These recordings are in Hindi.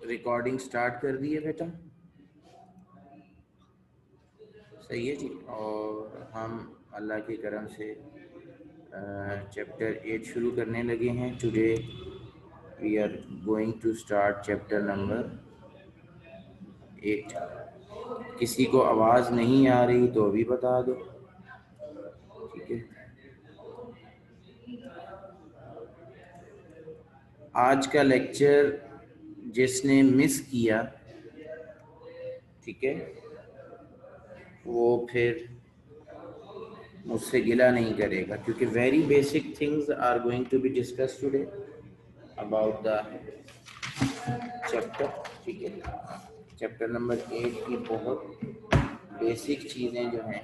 रिकॉर्डिंग स्टार्ट कर दी है बेटा? सही है जी। और हम अल्लाह के करम से चैप्टर 8 शुरू करने लगे हैं। Today we are going to start chapter number 8। किसी को आवाज़ नहीं आ रही तो अभी बता दो, ठीक है। आज का लेक्चर जिसने मिस किया, ठीक है, वो फिर मुझसे गिला नहीं करेगा, क्योंकि very basic things are going to be discuss today about the chapter, ठीक है। चैप्टर नंबर 8 की बहुत बेसिक चीज़ें जो हैं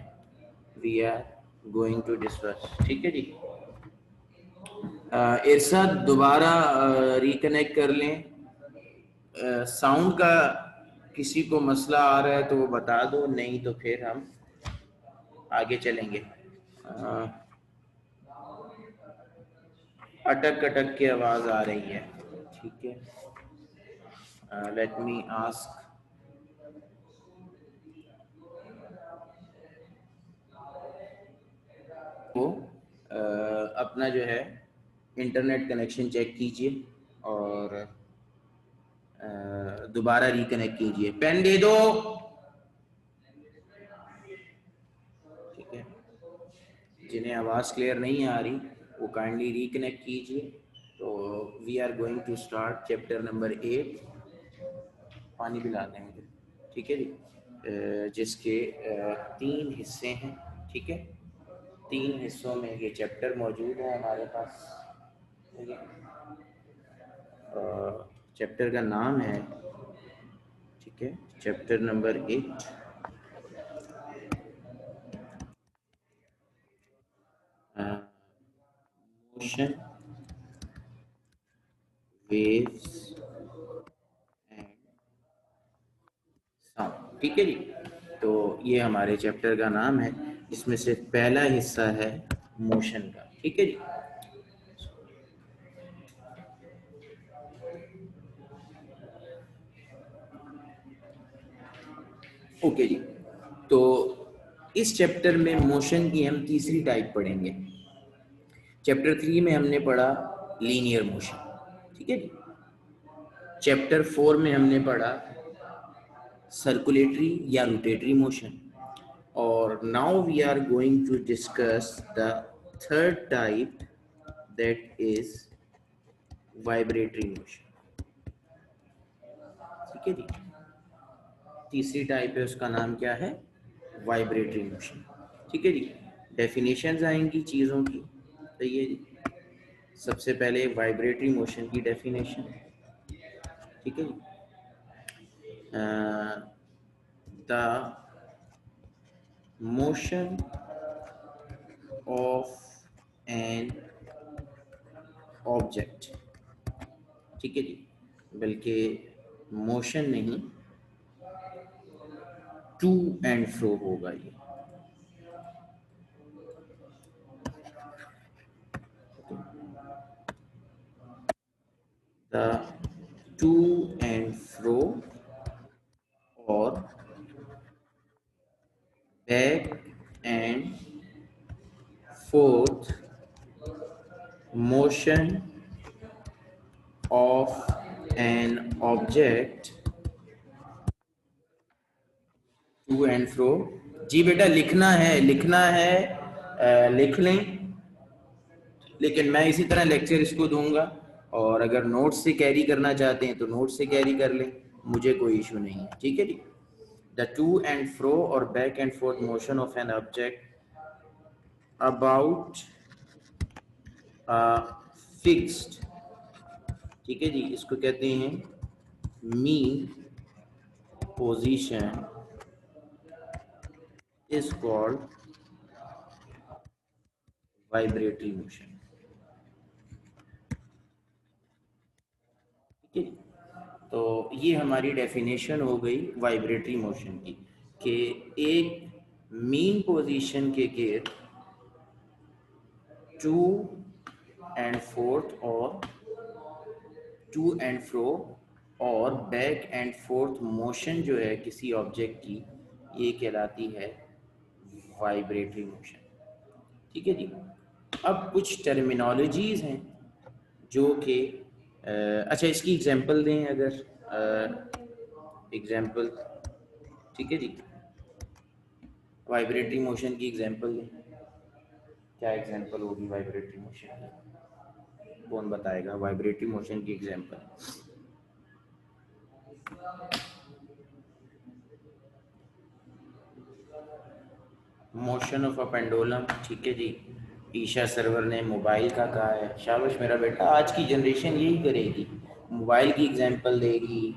we are going to discuss, ठीक है जी। इरशाद दोबारा रिकनेक्ट कर लें। साउंड का किसी को मसला आ रहा है तो वो बता दो, नहीं तो फिर हम आगे चलेंगे। अटक अटक के आवाज़ आ रही है, ठीक है। लेट मी आस्क वो अपना जो है इंटरनेट कनेक्शन चेक कीजिए और दोबारा रिकनेक्ट कीजिए। पेन दे दो, ठीक है। जिन्हें आवाज़ क्लियर नहीं आ रही वो काइंडली रिकनेक्ट कीजिए। तो we are going to start chapter number 8। पानी पिला दें मुझे, ठीक है जी। जिसके 3 हिस्से हैं, ठीक है। 3 हिस्सों में ये चैप्टर मौजूद है हमारे पास, ठीक है। चैप्टर का नाम है, ठीक है, chapter number 8 motion, waves and sound, ठीक है जी। तो ये हमारे चैप्टर का नाम है, इसमें से पहला हिस्सा है मोशन का, ठीक है जी। ओके जी। तो इस चैप्टर में मोशन की हम तीसरी टाइप पढ़ेंगे। चैप्टर 3 में हमने पढ़ा लीनियर मोशन, ठीक है जी। चैप्टर 4 में हमने पढ़ा सर्कुलेटरी या रोटेटरी मोशन, और now we are going to discuss the third type, that is vibratory motion, ठीक है जी। तीसरी टाइप है, उसका नाम क्या है? वाइब्रेटरी मोशन, ठीक है जी। डेफिनेशंस आएंगी चीज़ों की, तो ये सबसे पहले वाइब्रेटरी मोशन की डेफिनेशन, ठीक है जी। The motion of an object, ठीक है जी, बल्कि मोशन नहीं, टू एंड फ्रो होगा ये, द टू एंड फ्रो और back and forth motion of an object to and fro. जी बेटा, लिखना है, लिखना है, लिख लें, लेकिन मैं इसी तरह लेक्चर इसको दूंगा, और अगर नोट्स से कैरी करना चाहते हैं तो नोट्स से कैरी कर लें, मुझे कोई इशू नहीं है, ठीक है जी। द टू एंड फ्रो और back and forth motion of an object about fixed, ठीक है जी, इसको कहते हैं mean position is called vibratory motion, ठीक है। तो ये हमारी डेफिनेशन हो गई वाइब्रेटरी मोशन की, कि एक मीन पोजीशन के गिर्द टू एंड फोर्थ और टू एंड फ्रो और बैक एंड फोर्थ मोशन जो है किसी ऑब्जेक्ट की, ये कहलाती है वाइब्रेटरी मोशन। ठीक है जी। अब कुछ टर्मिनोलॉजीज हैं जो कि अच्छा, इसकी एग्जांपल दें अगर एग्जांपल। ठीक है जी, वाइब्रेटरी मोशन की एग्जांपल दें। क्या एग्जांपल होगी वाइब्रेटरी मोशन की? कौन बताएगा वाइब्रेटरी मोशन की example? Motion of a pendulum. ठीक है जी, ईशा सर्वर ने मोबाइल का कहा है। शाबाश मेरा बेटा, आज की जनरेशन यही करेगी, मोबाइल की एग्जांपल देगी।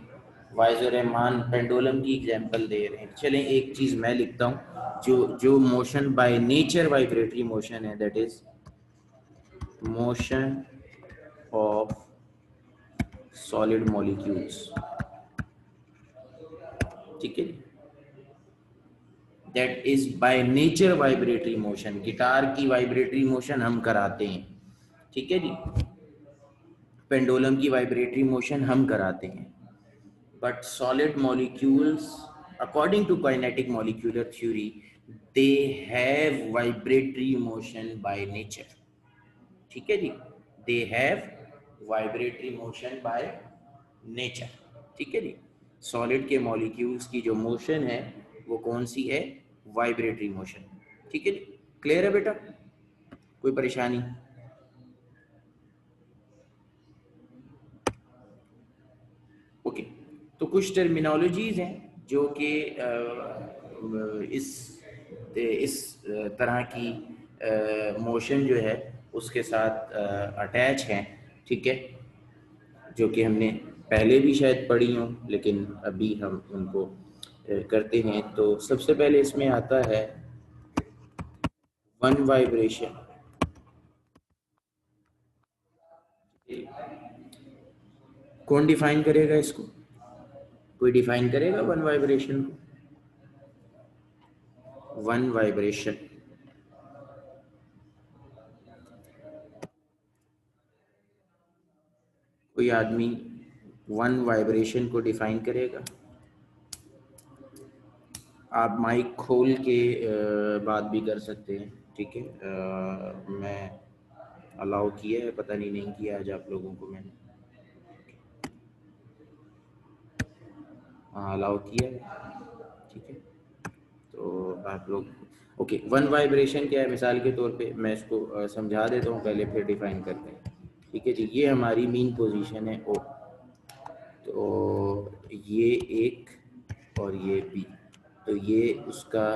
वाइजर रहमान पेंडुलम की एग्जांपल दे रहे हैं। चलें, एक चीज़ मैं लिखता हूँ, जो जो motion by nature vibratory motion है, that is motion of solid molecules. ठीक है, that is by nature vibratory motion. Guitar की वाइब्रेटरी मोशन हम कराते हैं, ठीक है जी। पेंडुलम की वाइब्रेटरी मोशन हम कराते हैं। But solid molecules, according to kinetic molecular theory, they have vibratory motion by nature. ठीक है जी, they have vibratory motion by nature. ठीक है जी, सॉलिड के मॉलिक्यूल्स की जो मोशन है वो कौन सी है? Vibratory motion. ठीक है जी, क्लियर है बेटा? कोई परेशानी? ओके, तो कुछ टर्मिनोलॉजीज हैं जो कि इस तरह की मोशन जो है उसके साथ अटैच हैं। ठीक है, जो कि हमने पहले भी शायद पढ़ी हों, लेकिन अभी हम उनको करते हैं। तो सबसे पहले इसमें आता है वन वाइब्रेशन। कौन डिफाइन करेगा इसको? कोई डिफाइन करेगा वन वाइब्रेशन को? वन वाइब्रेशन, कोई आदमी वन वाइब्रेशन को डिफाइन करेगा? आप माइक खोल के बात भी कर सकते हैं। ठीक है, मैं अलाउ किया है, पता नहीं किया आज आप लोगों को मैंने। हाँ, अलाउ किया है। ठीक है, तो आप लोग ओके। वन वाइब्रेशन क्या है, मिसाल के तौर पे मैं इसको समझा देता हूँ पहले, फिर डिफाइन करते हैं। ठीक है जी, ये हमारी मीन पोजीशन है ओ। तो ये एक और ये बी, तो ये उसका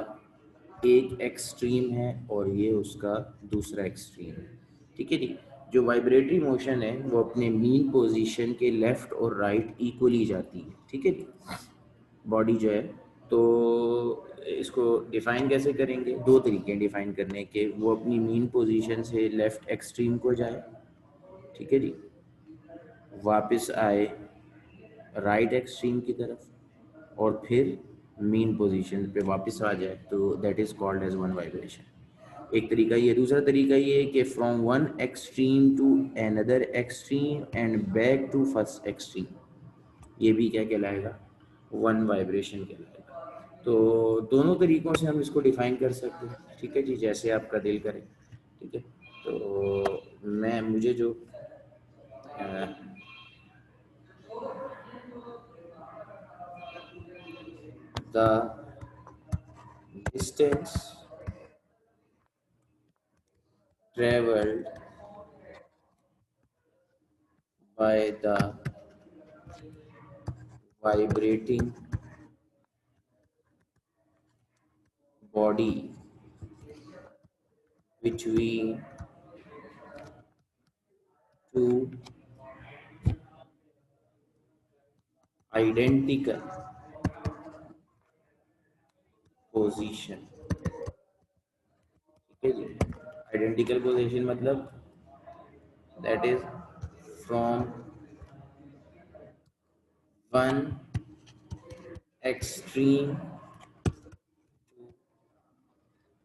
एक एक्सट्रीम है और ये उसका दूसरा एक्सट्रीम है। ठीक है जी, जो वाइब्रेटरी मोशन है वो अपने मीन पोजीशन के लेफ्ट और राइट इक्वली जाती है। ठीक है जी, बॉडी जो है। तो इसको डिफाइन कैसे करेंगे? दो तरीके हैं डिफाइन करने के। वो अपनी मीन पोजीशन से लेफ्ट एक्सट्रीम को जाए, ठीक है जी, वापस आए राइट एक्सट्रीम की तरफ, और फिर मीन पोजीशन पे वापस आ जाए, तो that is called as one vibration. एक तरीका ये। दूसरा तरीका ये कि from one extreme to another extreme and back to first extreme, ये भी क्या कहलाएगा? वन वाइब्रेशन कहलाएगा। तो दोनों तरीक़ों से हम इसको डिफ़ाइन कर सकते हैं। ठीक है जी, जैसे आपका दिल करे। ठीक है, तो मैं मुझे जो the distance travelled by the vibrating body between two identical position। ठीक है जी, आइडेंटिकल पोजीशन मतलब that is from one extreme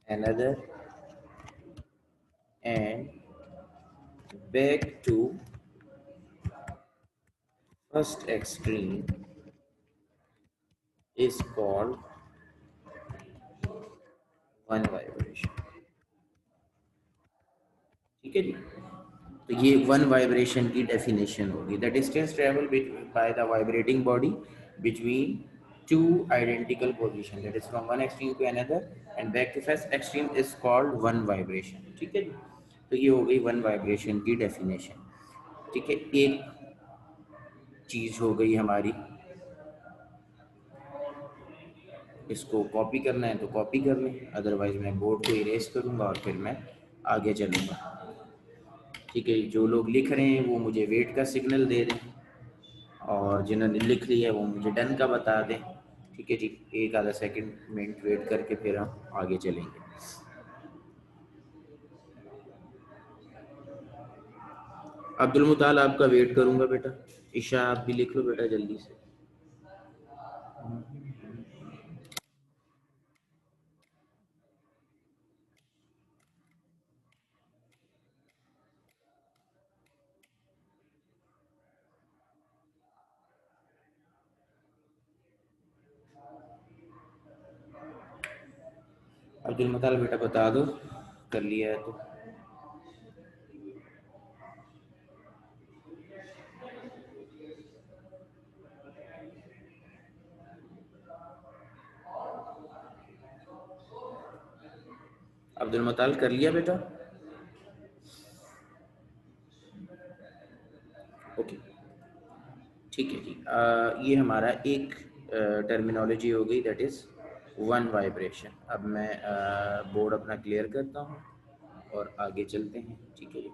another and back to first extreme is called one vibration. ठीक है जी, तो ये वन वाइब्रेशन की डेफिनेशन होगी. The distance travel by the vibrating body between two identical position, that is from one extreme to another end back to first extreme is called one vibration. ठीक है जी, तो ये हो गई वन वाइब्रेशन की डेफिनेशन. ठीक है, एक चीज हो गई हमारी. इसको कॉपी करना है तो कॉपी कर लें, अदरवाइज मैं बोर्ड को इरेज करूंगा और फिर मैं आगे चलूंगा. ठीक है, जो लोग लिख रहे हैं वो मुझे वेट का सिग्नल दे दें और जिन्होंने लिख लिया है वो मुझे डन का बता दें. ठीक है जी, एक आधा सेकंड मिनट वेट करके फिर हम आगे चलेंगे. अब्दुल मुताल आपका वेट करूंगा बेटा. ईशा आप भी लिख लो बेटा जल्दी से. अब्दुल मुताल बेटा बता दो, कर लिया है तो. अब्दुल मुताल कर लिया बेटा. ओके, ठीक है जी. ये हमारा एक टर्मिनोलॉजी हो गई, दैट इज वन वाइब्रेशन. अब मैं बोर्ड अपना क्लियर करता हूँ और आगे चलते हैं. ठीक है जी,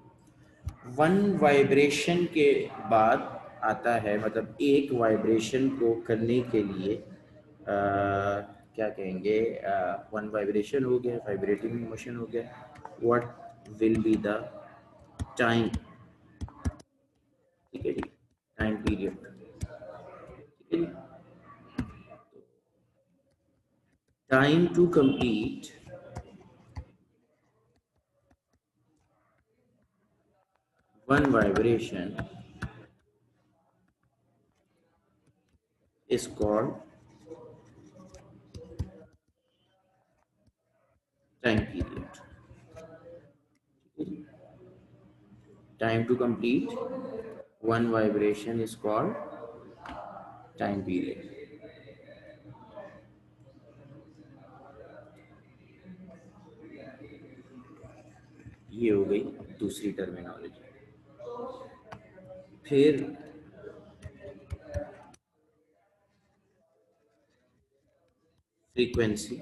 वन वाइब्रेशन के बाद आता है, मतलब एक वाइब्रेशन को करने के लिए क्या कहेंगे, वन वाइब्रेशन हो गया, वाइब्रेटिंग मोशन हो गया. What will be the time. ठीक है जी, टाइम पीरियड. ठीक है जी, time to complete one vibration is called time period. Time to complete one vibration is called time period. ये हो गई दूसरी टर्मिनोलॉजी. फिर फ्रीक्वेंसी.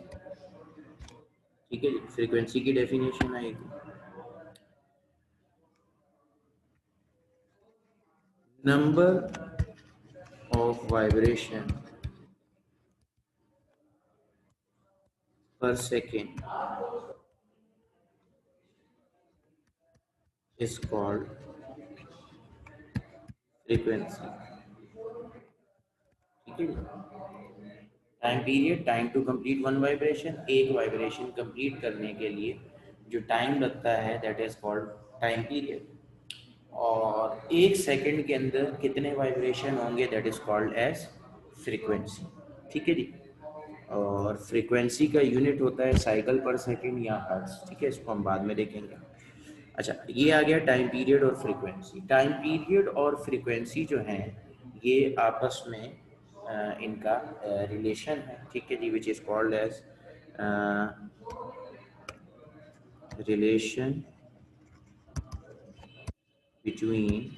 ठीक है, फ्रीक्वेंसी की डेफिनेशन आएगी, number of vibration per second is called frequency. ठीक है, time period, time to complete one vibration, एक वाइब्रेशन कंप्लीट करने के लिए जो टाइम लगता है that is called time period. और एक सेकंड के अंदर कितने वाइब्रेशन होंगे that is called as frequency. ठीक है जी, और फ्रीक्वेंसी का यूनिट होता है साइकिल पर सेकंड या हर्ट्ज. ठीक है, इसको हम बाद में देखेंगे. अच्छा, ये आ गया टाइम पीरियड और फ्रीक्वेंसी. टाइम पीरियड और फ्रीक्वेंसी जो हैं ये आपस में इनका रिलेशन है. ठीक है जी, which is called as relation between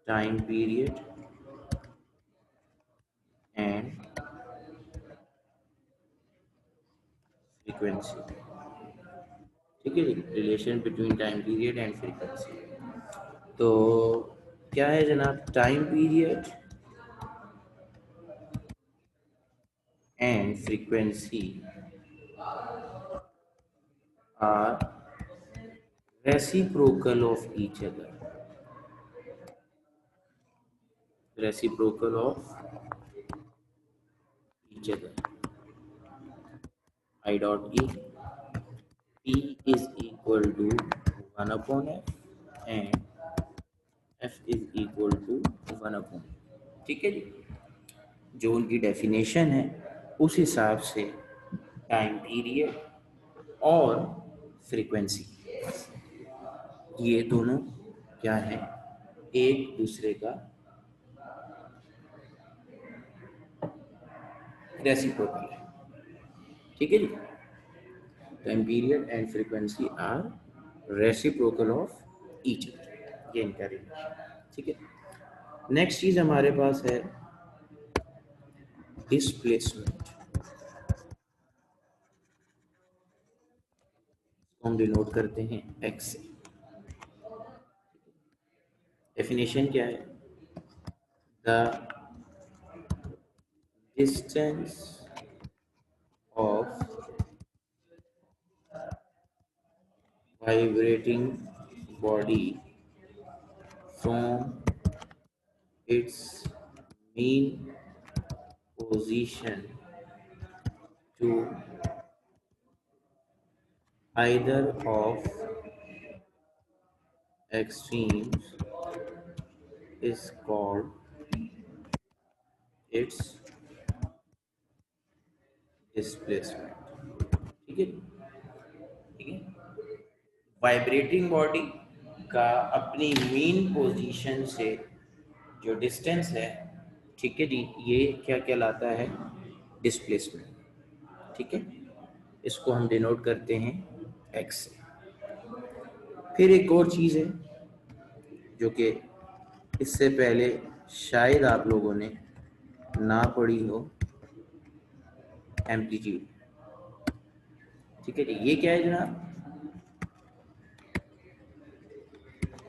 time period and frequency. ठीक है जी, relation between time period and frequency. तो क्या है जनाब, time period and frequency are reciprocal of each other. Reciprocal of each other. I dot E, P is equal to 1 upon F and F is equal to 1/, ठीक है जी। जो उनकी डेफिनेशन है उस हिसाब से टाइम पीरियड और फ्रीक्वेंसी, ये दोनों क्या है, एक दूसरे का रेसिप्रोकल है, ठीक है जी। Time period and frequency are reciprocal of each other, ये इनका रिलेशन, ठीक है। नेक्स्ट चीज हमारे पास है डिस्प्लेसमेंट, हम डिनोट करते हैं एक्स से। डेफिनेशन क्या है, the distance of vibrating body from its mean position to either of extremes is called its displacement, ठीक है, ठीक है। वाइब्रेटिंग बॉडी का अपनी मीन पोजीशन से जो डिस्टेंस है, ठीक है जी, ये क्या कहलाता है, डिस्प्लेसमेंट, ठीक है। इसको हम डिनोट करते हैं एक्स से। फिर एक और चीज़ है जो कि इससे पहले शायद आप लोगों ने ना पढ़ी हो, एम्पलीट्यूड, ठीक है जी। ये क्या है जनाब,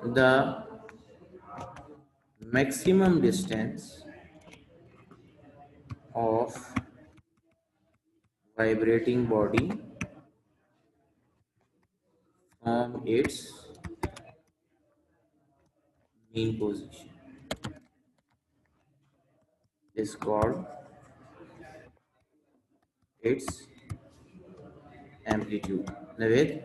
the maximum distance of vibrating body from its mean position is called its amplitude. Naved,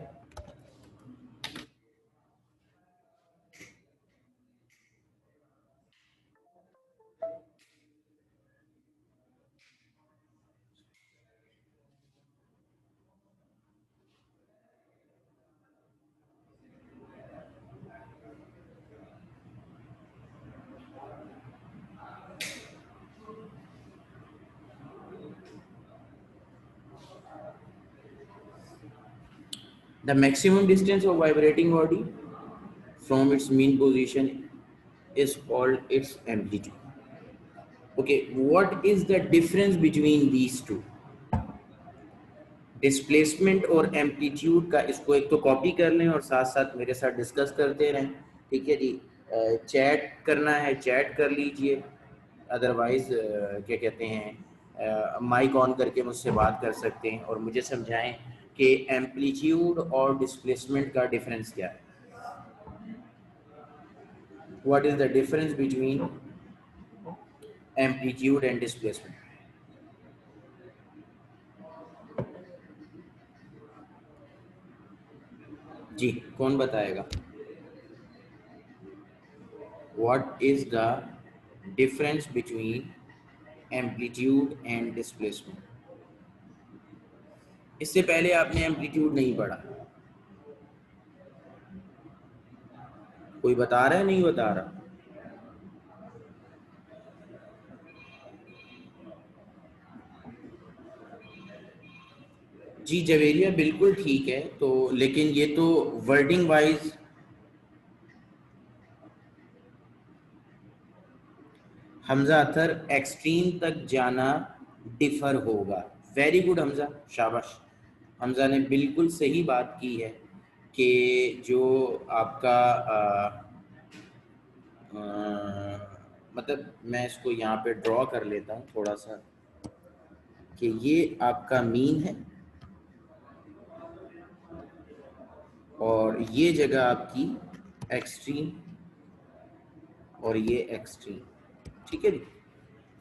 the maximum distance of vibrating body from its mean position is called its amplitude. Okay, what is the difference between these two? Displacement और एम्पलीट्यूड का, इसको एक तो कॉपी कर लें और साथ साथ मेरे साथ डिस्कस करते रहें, ठीक है जी। चैट करना है चैट कर लीजिए, अदरवाइज क्या कहते हैं, माइक ऑन करके मुझसे बात कर सकते हैं और मुझे समझाएं कि एम्पलीट्यूड और डिस्प्लेसमेंट का डिफरेंस क्या है। What is the difference between amplitude and displacement? जी, कौन बताएगा? What is the difference between amplitude and displacement? इससे पहले आपने एम्पलीट्यूड नहीं पढ़ा, कोई बता रहा है नहीं बता रहा? जी जवेरिया बिल्कुल ठीक है, तो लेकिन ये तो वर्डिंग वाइज हमजा अतर एक्सट्रीम तक जाना डिफर होगा। वेरी गुड हमजा, शाबाश। हमजा ने बिल्कुल सही बात की है कि जो आपका मतलब मैं इसको यहाँ पे ड्रॉ कर लेता हूँ थोड़ा सा, कि ये आपका मीन है और ये जगह आपकी एक्सट्रीम और ये एक्सट्रीम, ठीक है जी।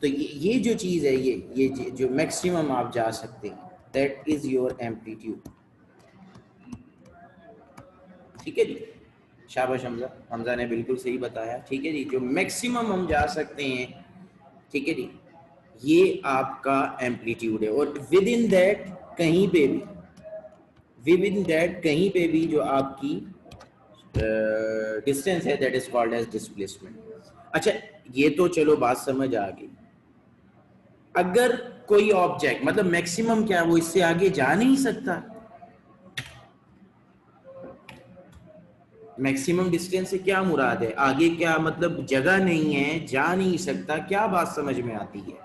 तो ये जो चीज़ है, ये जो मैक्सिमम आप जा सकते हैं, दैट इज योर एम्पलीट्यूड, ठीक है जी। शाबाश हमजा, हमजा ने बिल्कुल सही बताया। ठीक है जी, जो मैक्सिमम हम जा सकते हैं, ठीक है जी, ये आपका एम्पलीट्यूड है। और विद इन दैट कहीं पे भी, विद इन दैट कहीं पे भी जो आपकी डिस्टेंस है, that is called as displacement. अच्छा, ये तो चलो बात समझ आ गई। अगर कोई ऑब्जेक्ट, मतलब मैक्सिमम क्या है, वो इससे आगे जा नहीं सकता। मैक्सिमम डिस्टेंस से क्या मुराद है, आगे क्या मतलब जगह नहीं है, जा नहीं सकता, क्या बात समझ में आती है?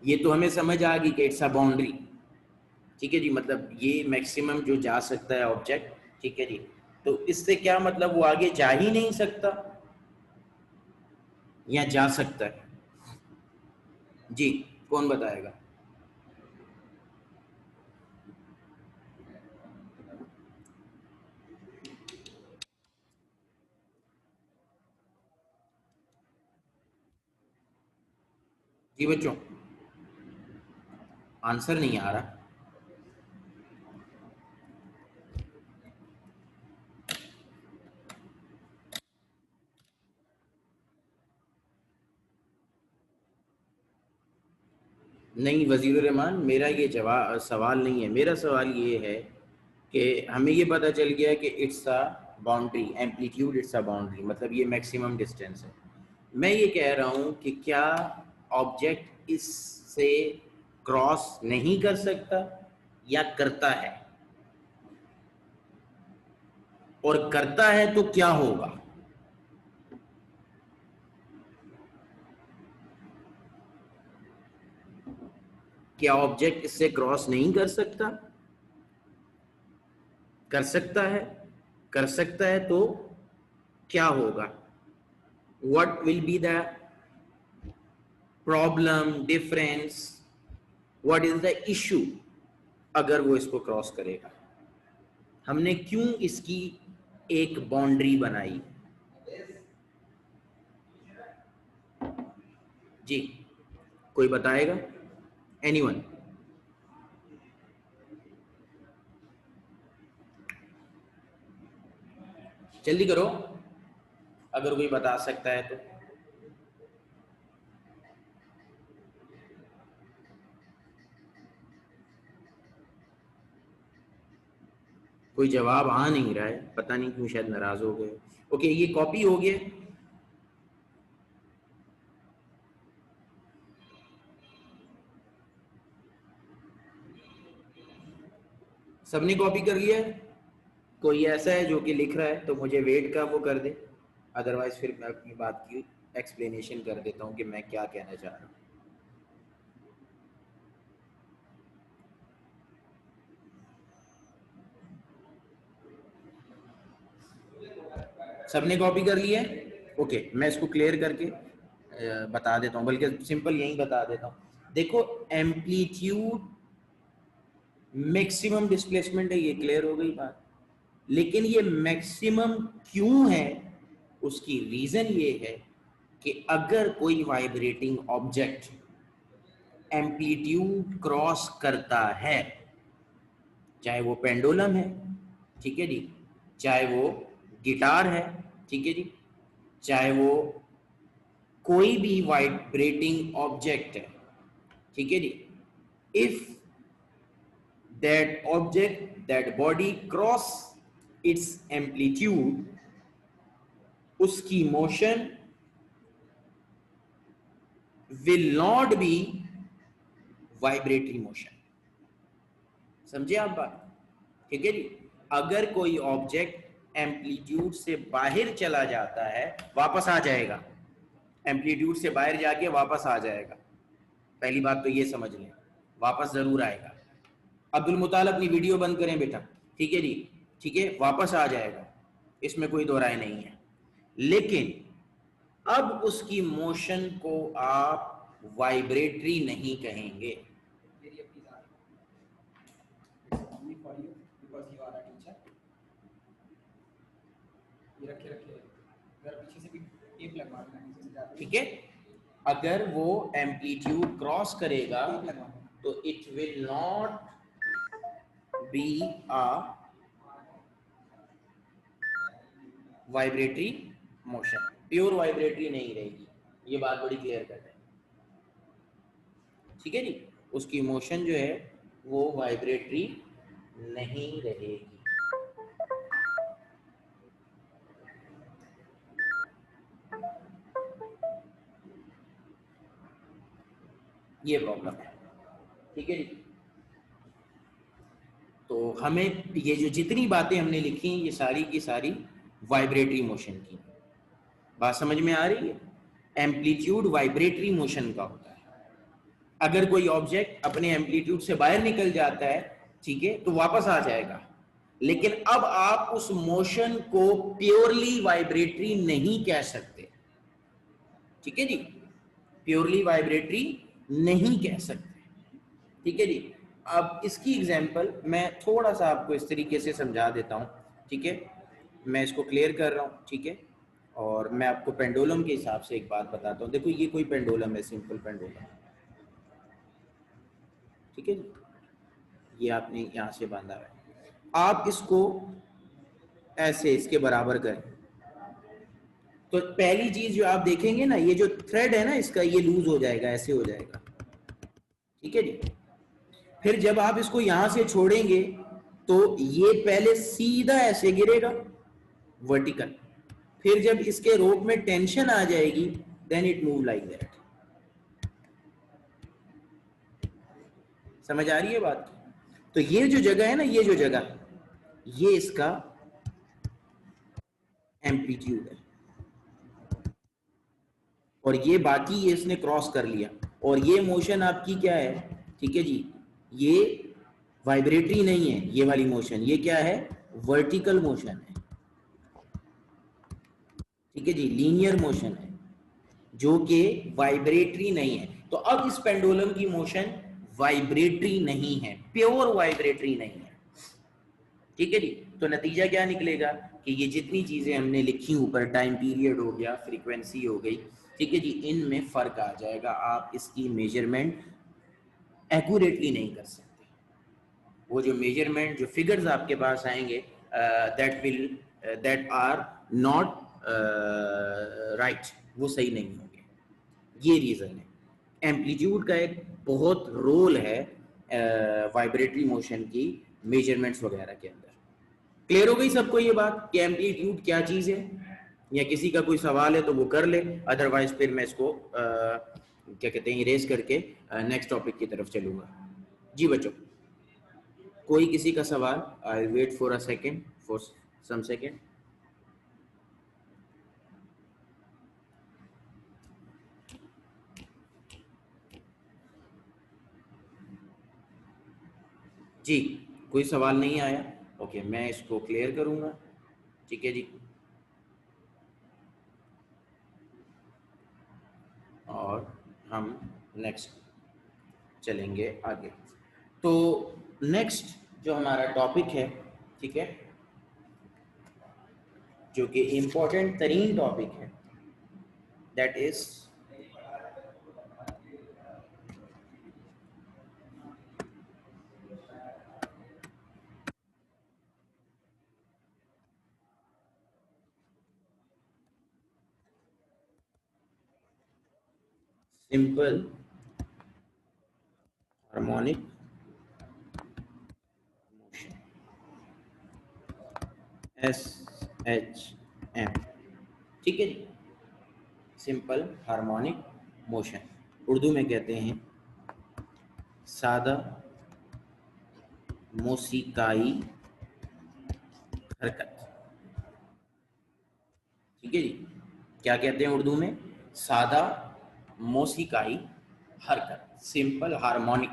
ये तो हमें समझ आ गई कि इट्स अ बाउंड्री। ठीक है जी, मतलब ये मैक्सिमम जो जा सकता है ऑब्जेक्ट, ठीक है जी, तो इससे क्या मतलब वो आगे जा ही नहीं सकता या जा सकता है? जी, कौन बताएगा? जी बच्चों, आंसर नहीं आ रहा। नहीं वजीर रहमान, मेरा ये जवाब सवाल नहीं है। मेरा सवाल ये है कि हमें ये पता चल गया कि it's a boundary, amplitude it's a boundary, मतलब ये मैक्सिमम डिस्टेंस है। मैं ये कह रहा हूँ कि क्या ऑब्जेक्ट इससे क्रॉस नहीं कर सकता या करता है? और करता है तो क्या होगा? क्या ऑब्जेक्ट इससे क्रॉस नहीं कर सकता? कर सकता है। कर सकता है तो क्या होगा? What will be the problem, difference, what is the issue अगर वो इसको क्रॉस करेगा? हमने क्यों इसकी एक बाउंड्री बनाई? जी, कोई बताएगा? एनीवन? जल्दी करो, अगर कोई बता सकता है तो। कोई जवाब आ नहीं रहा है, पता नहीं क्यों, शायद नाराज हो गए। ओके, ये कॉपी हो गया। सबने कॉपी कर लिया है? कोई ऐसा है जो कि लिख रहा है तो मुझे वेट का वो कर दे, अदरवाइज फिर मैं अपनी बात की एक्सप्लेनेशन कर देता हूँ कि मैं क्या कहना चाह रहा हूँ। सबने कॉपी कर लिया है? ओके, मैं इसको क्लियर करके बता देता हूँ, बल्कि सिंपल यही बता देता हूँ। देखो, एम्पलीट्यूड मैक्सिमम डिस्प्लेसमेंट है, ये क्लियर हो गई बात। लेकिन ये मैक्सिमम क्यों है, उसकी रीजन ये है कि अगर कोई वाइब्रेटिंग ऑब्जेक्ट एम्पलीट्यूड क्रॉस करता है, चाहे वो पेंडुलम है, ठीक है जी, चाहे वो गिटार है, ठीक है जी, चाहे वो कोई भी वाइब्रेटिंग ऑब्जेक्ट है, ठीक है जी, if that object, that body cross its amplitude, उसकी motion will not be vibratory motion. समझे आप बात? ठीक है जी, अगर कोई ऑब्जेक्ट एम्पलीट्यूड से बाहर चला जाता है, वापस आ जाएगा, एम्पलीट्यूड से बाहर जाके वापस आ जाएगा। पहली बात तो ये समझ लें, वापस जरूर आएगा। अब्दुल मुताल अपनी वीडियो बंद करें बेटा, ठीक है जी, ठीक है, वापस आ जाएगा, इसमें कोई दो राय नहीं है। लेकिन अब उसकी मोशन को आप वाइब्रेटरी नहीं कहेंगे। ठीक है, अगर वो एम्पलीट्यूड क्रॉस करेगा तो it will not be a vibratory motion, pure vibratory नहीं रहेगी, ये बात बड़ी क्लियर कर रहे हैं, ठीक है जी। उसकी मोशन जो है वो वाइब्रेटरी नहीं रहेगी। ये प्रॉब्लम है, ठीक है जी। तो हमें ये जो जितनी बातें हमने लिखी ये सारी की सारी वाइब्रेटरी मोशन की, बात समझ में आ रही है। एम्पलीट्यूड वाइब्रेटरी मोशन का होता है, अगर कोई ऑब्जेक्ट अपने एम्पलीट्यूड से बाहर निकल जाता है, ठीक है, तो वापस आ जाएगा, लेकिन अब आप उस मोशन को प्योरली वाइब्रेटरी नहीं कह सकते, ठीक है जी, प्योरली वाइब्रेटरी नहीं कह सकते, ठीक है जी। अब इसकी एग्जांपल मैं थोड़ा सा आपको इस तरीके से समझा देता हूँ, ठीक है, मैं इसको क्लियर कर रहा हूँ, ठीक है। और मैं आपको पेंडुलम के हिसाब से एक बात बताता हूँ। देखो ये कोई पेंडुलम है, सिंपल पेंडुलम, ठीक है जी, ये आपने यहाँ से बांधा है, आप इसको ऐसे इसके बराबर करें, तो पहली चीज जो आप देखेंगे ना, ये जो थ्रेड है ना इसका, ये लूज हो जाएगा, ऐसे हो जाएगा, ठीक है जी। फिर जब आप इसको यहां से छोड़ेंगे तो ये पहले सीधा ऐसे गिरेगा वर्टिकल, फिर जब इसके रोप में टेंशन आ जाएगी then it move like that. समझ आ रही है बात। तो ये जो जगह है ना, ये जो जगह, ये इसका एम्पलीट्यूड है, और ये बाकी ये इसने क्रॉस कर लिया, और ये मोशन आपकी क्या है, ठीक है जी, ये वाइब्रेटरी नहीं है, ये वाली मोशन ये क्या है, वर्टिकल मोशन है, ठीक है जी, लीनियर मोशन है, जो कि वाइब्रेटरी नहीं है। तो अब इस पेंडुलम की मोशन वाइब्रेटरी नहीं है, प्योर वाइब्रेटरी नहीं है, ठीक है जी। तो नतीजा क्या निकलेगा कि ये जितनी चीजें हमने लिखी ऊपर, टाइम पीरियड हो गया, फ्रीक्वेंसी हो गई, ठीक है जी, इनमें फर्क आ जाएगा, आप इसकी मेजरमेंट एक्यूरेटली नहीं कर सकते। वो जो मेजरमेंट, जो फिगर्स आपके पास आएंगे, दैट आर नॉट राइट, वो सही नहीं होंगे, ये रीजन है। एम्पलीट्यूड का एक बहुत रोल है वाइब्रेटरी मोशन की मेजरमेंट्स वगैरह के अंदर। क्लियर हो गई सबको ये बात कि एम्पलीट्यूड क्या चीज है, या किसी का कोई सवाल है तो वो कर ले, अदरवाइज फिर मैं इसको क्या कहते हैं, इरेज करके नेक्स्ट टॉपिक की तरफ चलूंगा। जी बच्चों, कोई किसी का सवाल? I wait for a second, for some second. जी, कोई सवाल नहीं आया, ओके, मैं इसको क्लियर करूंगा, ठीक है जी। और हम नेक्स्ट चलेंगे आगे। तो नेक्स्ट जो हमारा टॉपिक है, ठीक है, जो कि इम्पोर्टेंट तरीन टॉपिक है, that is simple harmonic motion, S H M, ठीक है जी, सिंपल हार्मोनिक मोशन, उर्दू में कहते हैं सादा मौसीकाई हरकत, ठीक है जी। क्या कहते हैं उर्दू में? सादा मौसीकाई हरकत, सिंपल हार्मोनिक,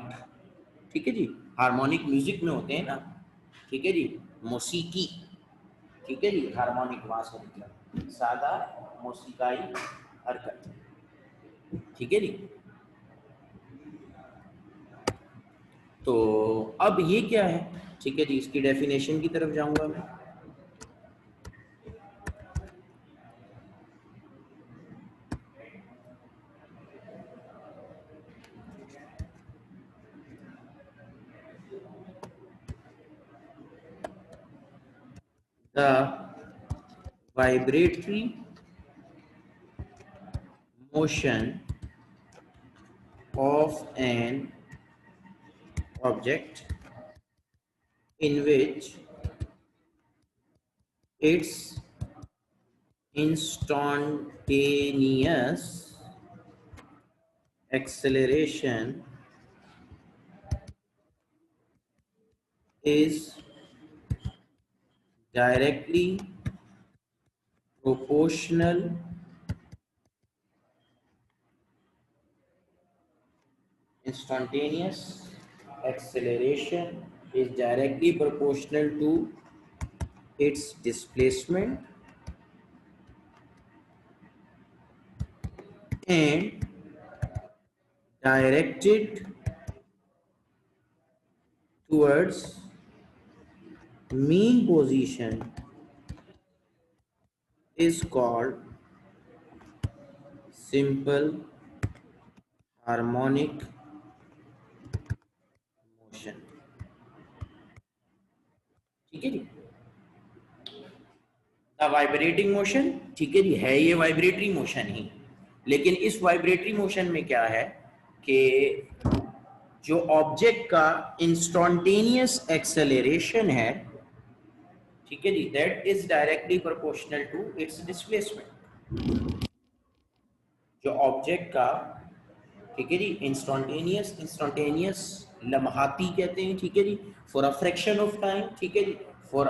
ठीक है जी। हार्मोनिक म्यूजिक में होते हैं ना, ठीक है जी, मौसीकी, ठीक है जी, हार्मोनिक वहां से निकला, सादा मौसीकाई हरकत, ठीक है जी। तो अब ये क्या है, ठीक है जी, इसकी डेफिनेशन की तरफ जाऊंगा मैं। The vibratory motion of an object in which its instantaneous acceleration is directly proportional instantaneous acceleration is directly proportional to its displacement and directed towards mean position is called simple harmonic motion. ठीक है जी। द वाइब्रेटिंग मोशन, ठीक है जी, है ये वाइब्रेटरी मोशन ही, लेकिन इस वाइब्रेटरी मोशन में क्या है कि जो ऑब्जेक्ट का इंस्टेंटेनियस एक्सेलरेशन है, ठीक है जी, that is directly proportional to its displacement. जो ऑब्जेक्ट का, ठीक है जी, इंस्टेंटेनियस लम्हाती कहते हैं, ठीक है जी, for a fraction of time, ठीक है जी, फॉर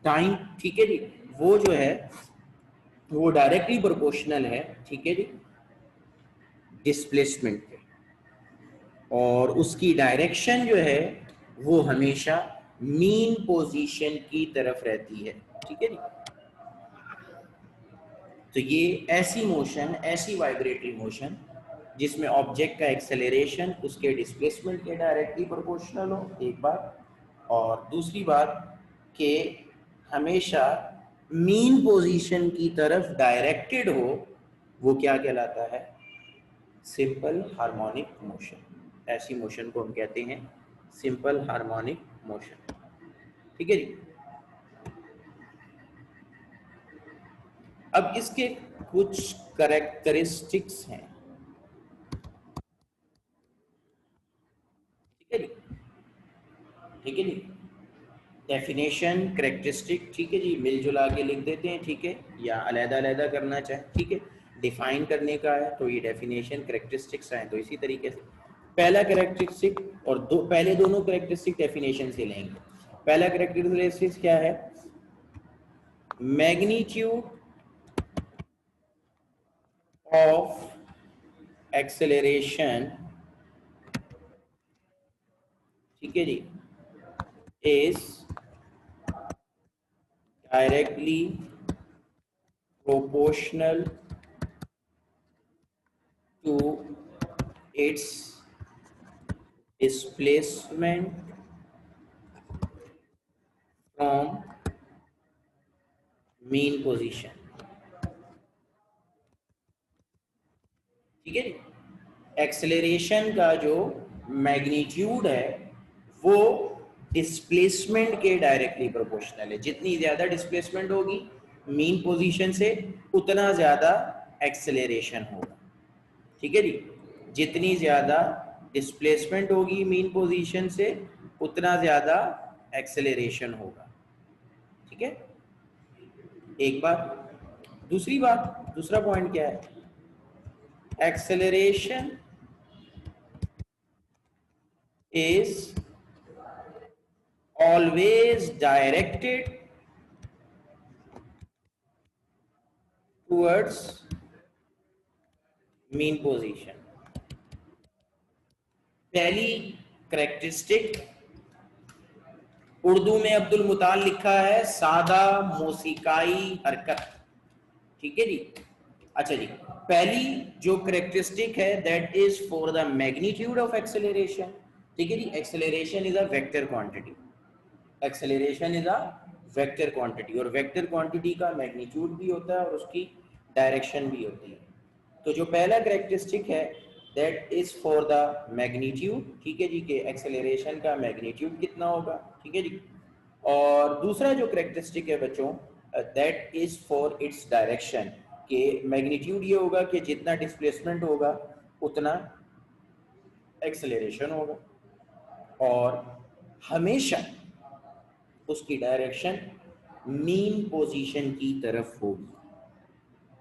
टाइम, ठीक है जी, वो जो है वो डायरेक्टली प्रोपोर्शनल है, ठीक है जी, डिस्प्लेसमेंट पे, और उसकी डायरेक्शन जो है वो हमेशा मीन पोजीशन की तरफ रहती है, ठीक है जी। तो ये ऐसी मोशन, ऐसी वाइब्रेटरी मोशन जिसमें ऑब्जेक्ट का एक्सेलरेशन उसके डिस्प्लेसमेंट के डायरेक्टली प्रोपोर्शनल हो, एक बात, और दूसरी बात कि हमेशा मीन पोजीशन की तरफ डायरेक्टेड हो, वो क्या कहलाता है? Simple harmonic motion. ऐसी मोशन को हम कहते हैं सिंपल हार्मोनिक मोशन, ठीक है जी। अब इसके कुछ कैरेक्टरिस्टिक्स हैं, ठीक है जी, ठीक है जी। डेफिनेशन, कैरेक्टरिस्टिक, ठीक है जी, मिलजुला के लिख देते हैं, ठीक है, या अलग-अलग करना चाहे, ठीक है। डिफाइन करने का है तो ये डेफिनेशन, कैरेक्टरिस्टिक्स हैं, तो इसी तरीके से पहला कैरेक्टरिस्टिक और पहले दोनों कैरेक्टरिस्टिक डेफिनेशन से लेंगे। पहला कैरेक्टरिस्टिक क्या है? मैग्नीट्यूड ऑफ एक्सेलरेशन, ठीक है जी, is directly proportional to its displacement from mean position, ठीक है जी। एक्सेलरेशन का जो मैग्नीट्यूड है वो डिस्प्लेसमेंट के डायरेक्टली प्रोपोर्शनल है। जितनी ज्यादा डिस्प्लेसमेंट होगी मीन पोजीशन से, उतना ज्यादा एक्सेलरेशन होगा, ठीक है जी। जितनी ज्यादा डिस्प्लेसमेंट होगी मीन पोजीशन से, उतना ज्यादा एक्सेलरेशन होगा, ठीक है, एक बात। दूसरी बात, दूसरा पॉइंट क्या है? Acceleration is always directed towards mean position। पहली करेक्टरिस्टिक, उर्दू में अब्दुल मुताल लिखा है सादा मौसीकाई हरकत, ठीक है जी। अच्छा जी, पहली जो करेक्टरिस्टिक है that is for the magnitude of acceleration, ठीक है जी। Acceleration is a vector quantity, acceleration is a vector quantity, और वेक्टर क्वांटिटी का मैग्नीट्यूड भी होता है और उसकी डायरेक्शन भी होती है। तो जो पहला करेक्टरिस्टिक है that is for the magnitude, ठीक है जी, के एक्सेलरेशन का मैग्नीट्यूड कितना होगा, ठीक है जी। और दूसरा जो करेक्टरिस्टिक है बच्चों, that is for its direction, कि मैग्नीट्यूड ये होगा कि जितना डिस्प्लेसमेंट होगा उतना एक्सेलरेशन होगा, और हमेशा उसकी डायरेक्शन मीन पोजीशन की तरफ होगी।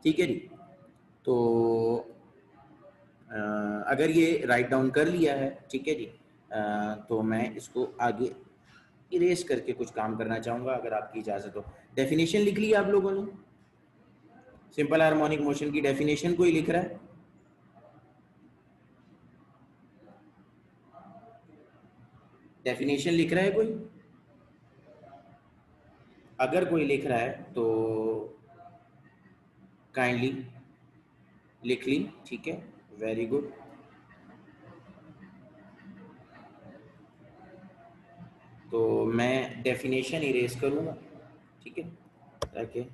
ठीक है जी। तो अगर ये राइट डाउन कर लिया है, ठीक है जी, तो मैं इसको आगे इरेज करके कुछ काम करना चाहूँगा, अगर आपकी इजाज़त हो। डेफिनेशन लिख ली आप लोगों ने? सिंपल हार्मोनिक मोशन की डेफिनेशन कोई लिख रहा है? डेफिनेशन लिख रहा है कोई? अगर कोई लिख रहा है तो काइंडली लिख ली, ठीक है, वेरी गुड। तो मैं डेफिनेशन इरेज करूँगा, ठीक है, ताकि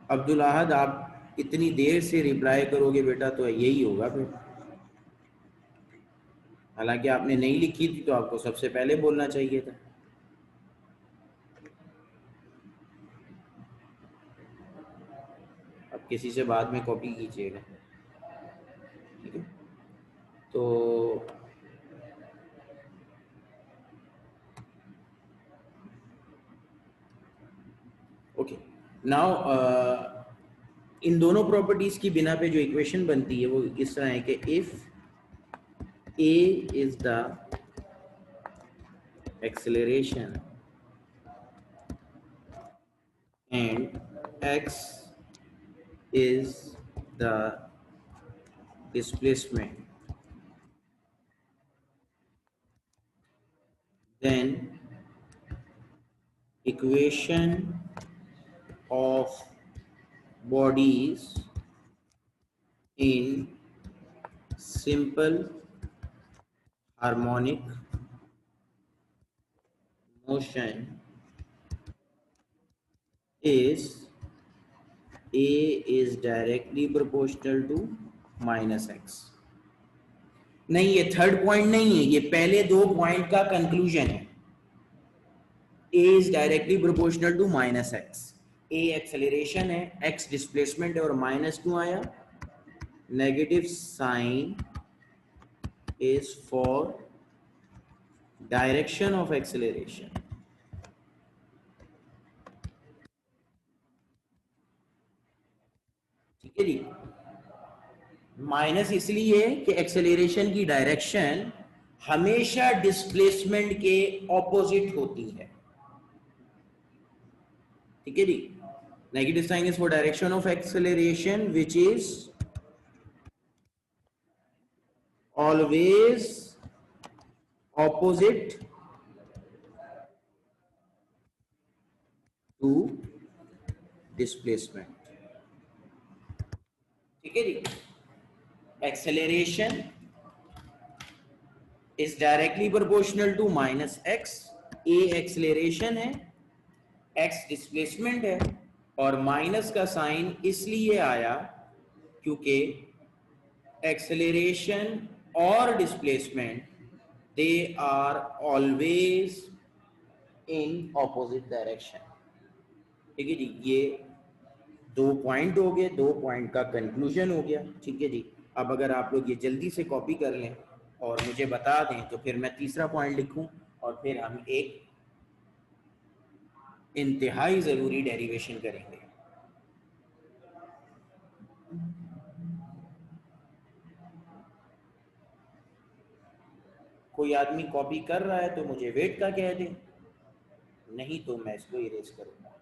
अब्दुल अहद आप इतनी देर से रिप्लाई करोगे बेटा तो यही होगा फिर। हालांकि आपने नहीं लिखी थी तो आपको सबसे पहले बोलना चाहिए था। अब किसी से बाद में कॉपी कीजिएगा, ठीक है। तो ओके, नाउ इन दोनों प्रॉपर्टीज की बिना पे जो इक्वेशन बनती है वो इस तरह है कि if A is the acceleration and x is the displacement, then equation of bodies in simple harmonic motion is a is directly proportional to minus x। नहीं, ये थर्ड पॉइंट नहीं है, ये पहले दो पॉइंट का कंक्लूजन है। a is directly proportional to minus x। a acceleration है, x डिस्प्लेसमेंट है, और माइनस क्यों आया? Negative sign is for direction of acceleration। ठीक है जी। माइनस इसलिए कि एक्सेलरेशन की डायरेक्शन हमेशा डिस्प्लेसमेंट के ऑपोजिट होती है। ठीक है जी। Negative sign is for direction of acceleration which is always opposite to displacement. ठीक है जी। Acceleration is directly proportional to minus x. A acceleration है, एक्स डिस्प्लेसमेंट है, और माइनस का साइन इसलिए आया क्योंकि एक्सेलरेशन और displacement they are always in opposite direction. ठीक है जी। ये दो पॉइंट हो गए, दो पॉइंट का कंक्लूजन हो गया। ठीक है जी। अब अगर आप लोग ये जल्दी से कॉपी कर लें और मुझे बता दें तो फिर मैं तीसरा पॉइंट लिखूं और फिर हम एक इंतहाई ज़रूरी डेरिवेशन करेंगे। कोई आदमी कॉपी कर रहा है तो मुझे वेट का कह दे, नहीं तो मैं इसको इरेज करूंगा।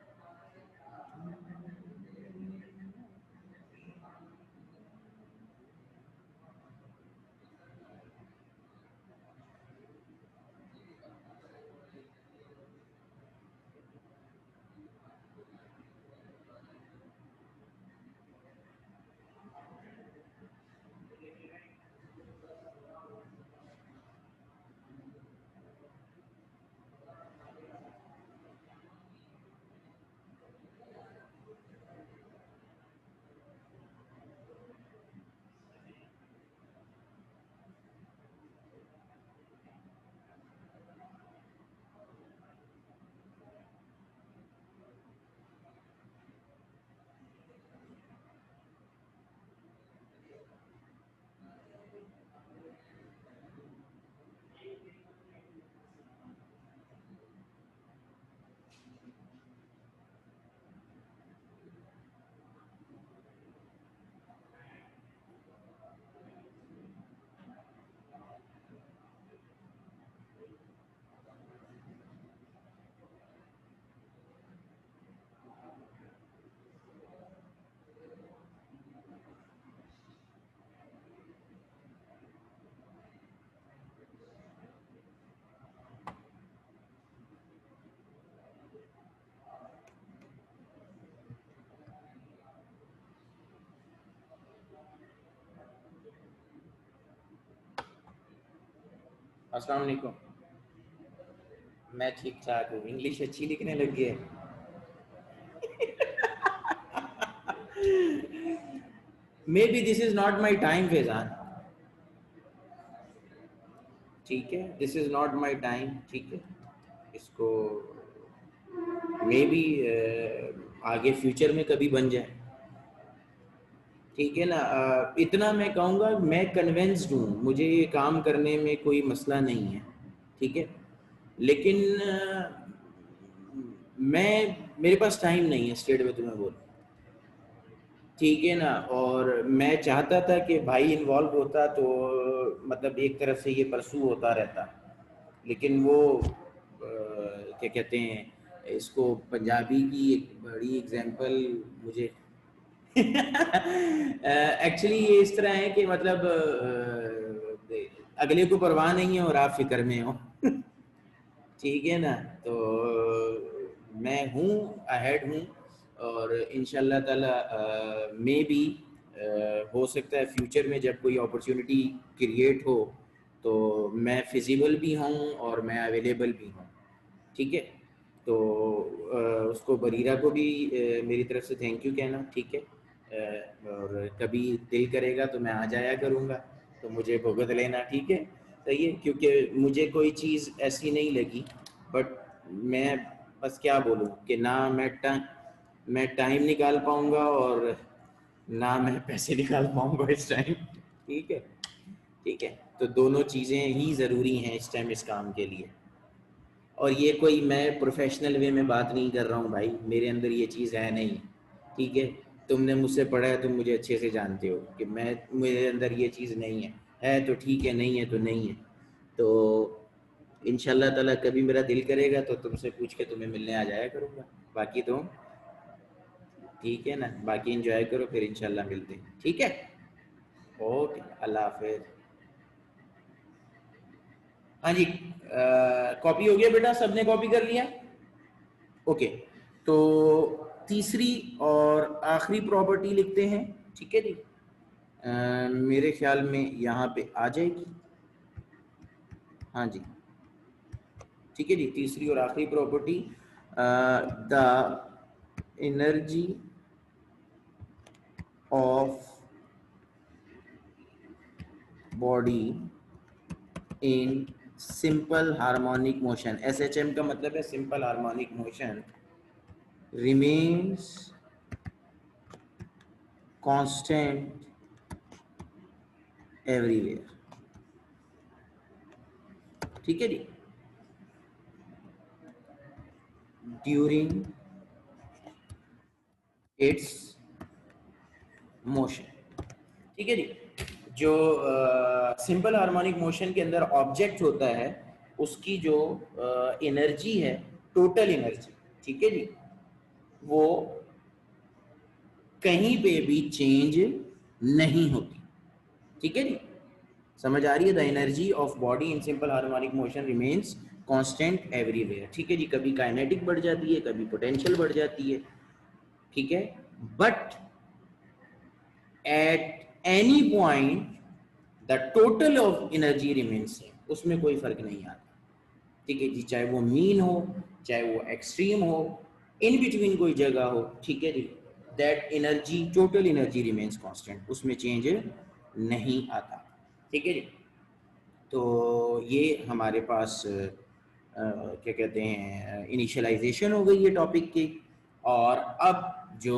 अस्सलाम वालेकुम। मैं ठीक ठाक हूँ। इंग्लिश अच्छी लिखने लग गई है। May be this is not my time Faizan. ठीक है, this is not my time. ठीक है, इसको मे बी आगे फ्यूचर में कभी बन जाए। ठीक है ना। इतना मैं कहूँगा, मैं कन्विंस्ड हूँ, मुझे ये काम करने में कोई मसला नहीं है। ठीक है, लेकिन मैं मेरे पास टाइम नहीं है स्ट्रेट में तुम्हें बोल। ठीक है ना। और मैं चाहता था कि भाई इन्वॉल्व होता तो मतलब एक तरफ से ये परसू होता रहता, लेकिन वो क्या कहते हैं इसको, पंजाबी की एक बड़ी एग्जांपल मुझे एक्चुअली ये इस तरह है कि मतलब अगले को परवाह नहीं है और आप फिक्र में हो। ठीक है ना। तो मैं हूँ, अहेड हूँ, और इंशाल्लाह ताला मे बी हो सकता है फ्यूचर में जब कोई अपॉर्चुनिटी क्रिएट हो तो मैं फिजिबल भी हूँ और मैं अवेलेबल भी हूँ। ठीक है, तो उसको बरीरा को भी मेरी तरफ से थैंक यू कहना। ठीक है, और कभी दिल करेगा तो मैं आ जाया करूँगा, तो मुझे भुगत लेना। ठीक है, सही है, क्योंकि मुझे कोई चीज़ ऐसी नहीं लगी, बट मैं बस क्या बोलूँ कि ना मैं टाइम निकाल पाऊँगा और ना मैं पैसे निकाल पाऊँगा इस टाइम। ठीक है, ठीक है, तो दोनों चीज़ें ही ज़रूरी हैं इस टाइम इस काम के लिए। और ये कोई मैं प्रोफेशनल वे में बात नहीं कर रहा हूँ भाई, मेरे अंदर ये चीज़ है नहीं। ठीक है, तुमने मुझसे पढ़ा है, तुम मुझे अच्छे से जानते हो कि मैं, मेरे अंदर ये चीज़ नहीं है तो ठीक है, नहीं है तो नहीं है। तो इंशाल्लाह ताला कभी मेरा दिल करेगा तो तुमसे पूछ के तुम्हें मिलने आ जाया करूँगा। बाकी तुम ठीक है ना, बाकी एंजॉय करो, फिर इंशाल्लाह मिलते हैं। ठीक है, ओके, अल्लाह हाफिज। हाँ जी, कॉपी हो गया बेटा, सबने कॉपी कर लिया? ओके, तो तीसरी और आखिरी प्रॉपर्टी लिखते हैं। ठीक है जी, मेरे ख्याल में यहाँ पे आ जाएगी। हाँ जी, ठीक है जी, तीसरी और आखिरी property, the energy of body in simple harmonic motion, SHM का मतलब है simple harmonic motion, remains constant everywhere. ठीक है जी, ड्यूरिंग इट्स मोशन। ठीक है जी, जो सिंपल हार्मोनिक मोशन के अंदर ऑब्जेक्ट होता है उसकी जो एनर्जी है, टोटल एनर्जी, ठीक है जी, वो कहीं पे भी चेंज नहीं होती। ठीक है जी, समझ आ रही है? The energy of body in simple harmonic motion remains constant everywhere. ठीक है जी, कभी काइनेटिक बढ़ जाती है, कभी पोटेंशियल बढ़ जाती है। ठीक है, but at any point the total of energy remains same, उसमें कोई फर्क नहीं आता। ठीक है जी, चाहे वो मीन हो, चाहे वो एक्सट्रीम हो, इन बिटवीन कोई जगह हो। ठीक है जी, that energy, total energy remains constant, उसमें चेंज नहीं आता। ठीक है जी, तो ये हमारे पास क्या कहते हैं इनिशियलाइजेशन हो गई है टॉपिक की। और अब जो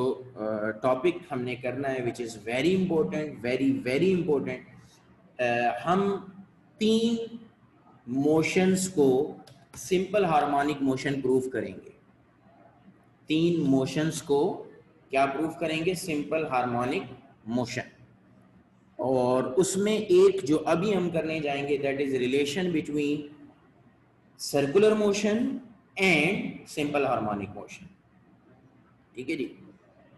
टॉपिक हमने करना है, which is very important, very very important, हम 3 मोशंस को सिंपल हार्मोनिक मोशन प्रूफ करेंगे। 3 मोशंस को क्या प्रूफ करेंगे? Simple harmonic motion. और उसमें एक जो अभी हम करने जाएंगे, that is relation between circular motion and simple harmonic motion. ठीक है जी,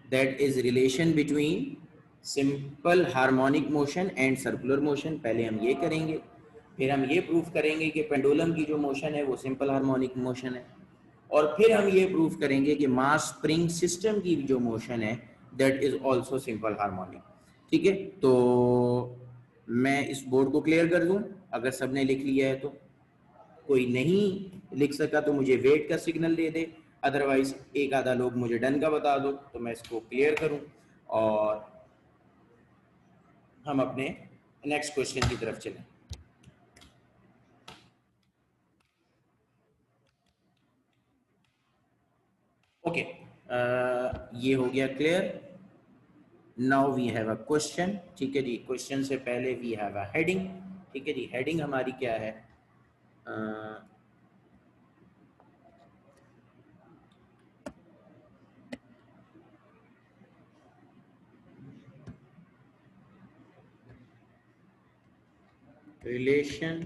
that is relation between simple harmonic motion and circular motion. पहले हम ये करेंगे, फिर हम ये प्रूफ करेंगे कि पेंडुलम की जो मोशन है वो सिंपल हार्मोनिक मोशन है, और फिर हम ये प्रूफ करेंगे कि मास स्प्रिंग सिस्टम की जो मोशन है that is also simple harmonic. ठीक है, तो मैं इस बोर्ड को क्लियर कर दूं। अगर सबने लिख लिया है तो, कोई नहीं लिख सका तो मुझे वेट का सिग्नल दे दे, अदरवाइज एक आधा लोग मुझे डन का बता दो तो मैं इसको क्लियर करूं और हम अपने नेक्स्ट क्वेश्चन की तरफ चलें। ओके, ये हो गया clear. Now we have a question, ठीक है जी। क्वेश्चन से पहले वी हैव अ हेडिंग, ठीक है जी। हेडिंग हमारी क्या है? Relation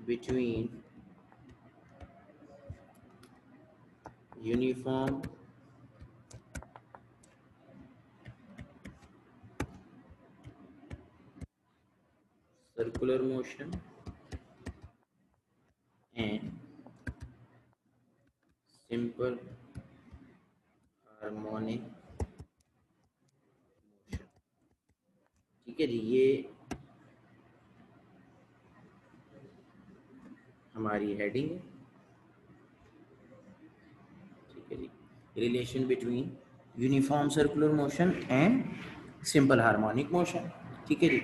between uniform circular motion and simple harmonic motion, ठीक है जी। ये हमारी हेडिंग है, ठीक है जी। Relation between uniform circular motion and simple harmonic motion, ठीक है जी।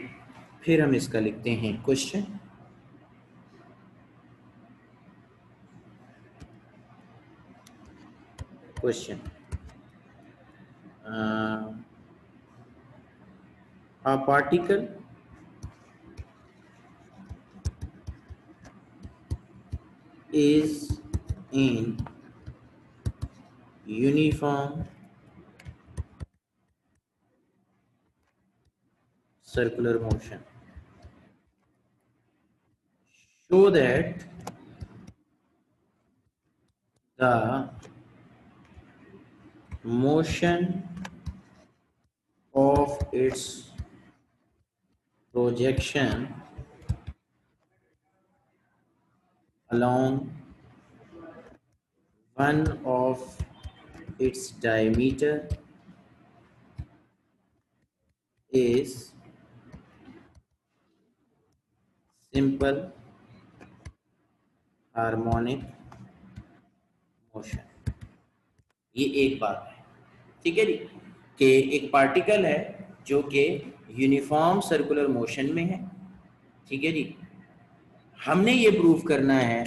फिर हम इसका लिखते हैं question. Question, a particle is in uniform circular motion, show that the motion of its projection along one of its diameter is simple harmonic motion। ये एक बात है, ठीक है जी, कि एक पार्टिकल है जो कि यूनिफॉर्म सर्कुलर मोशन में है, ठीक है जी। हमने ये प्रूव करना है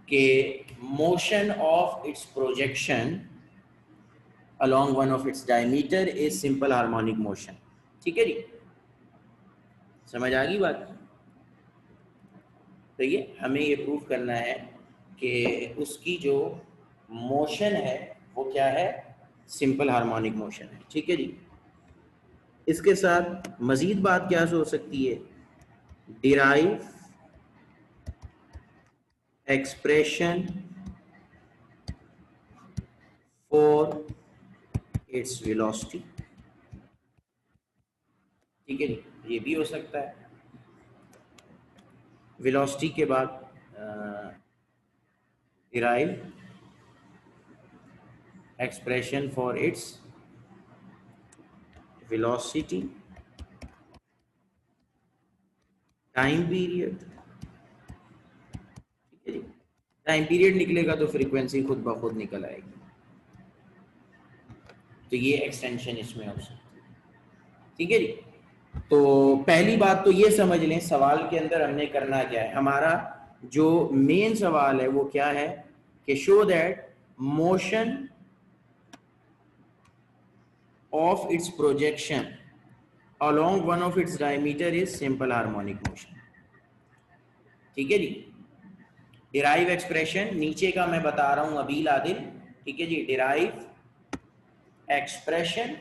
कि motion of its projection along one of its diameter is simple harmonic motion, ठीक है जी। समझ आ गई बात? तो ये हमें ये प्रूव करना है कि उसकी जो मोशन है वो क्या है? सिंपल हार्मोनिक मोशन है, ठीक है जी। इसके साथ मजीद बात क्या हो सकती है? Derive expression for its velocity, ठीक है जी। ये भी हो सकता है। वेलोसिटी के बाद derive expression for its velocity, time period, ठीक है जी। टाइम पीरियड निकलेगा तो फ्रीक्वेंसी खुद ब खुद निकल आएगी, तो ये एक्सटेंशन इसमें हो सकती है, ठीक है जी। तो पहली बात तो ये समझ लें, सवाल के अंदर हमने करना क्या है। हमारा जो मेन सवाल है वो क्या है कि show that motion of its projection along one of its diameter is simple harmonic motion, ठीक है जी। डिराइव एक्सप्रेशन नीचे का मैं बता रहा हूं अबील आदिल, ठीक है जी। Derive expression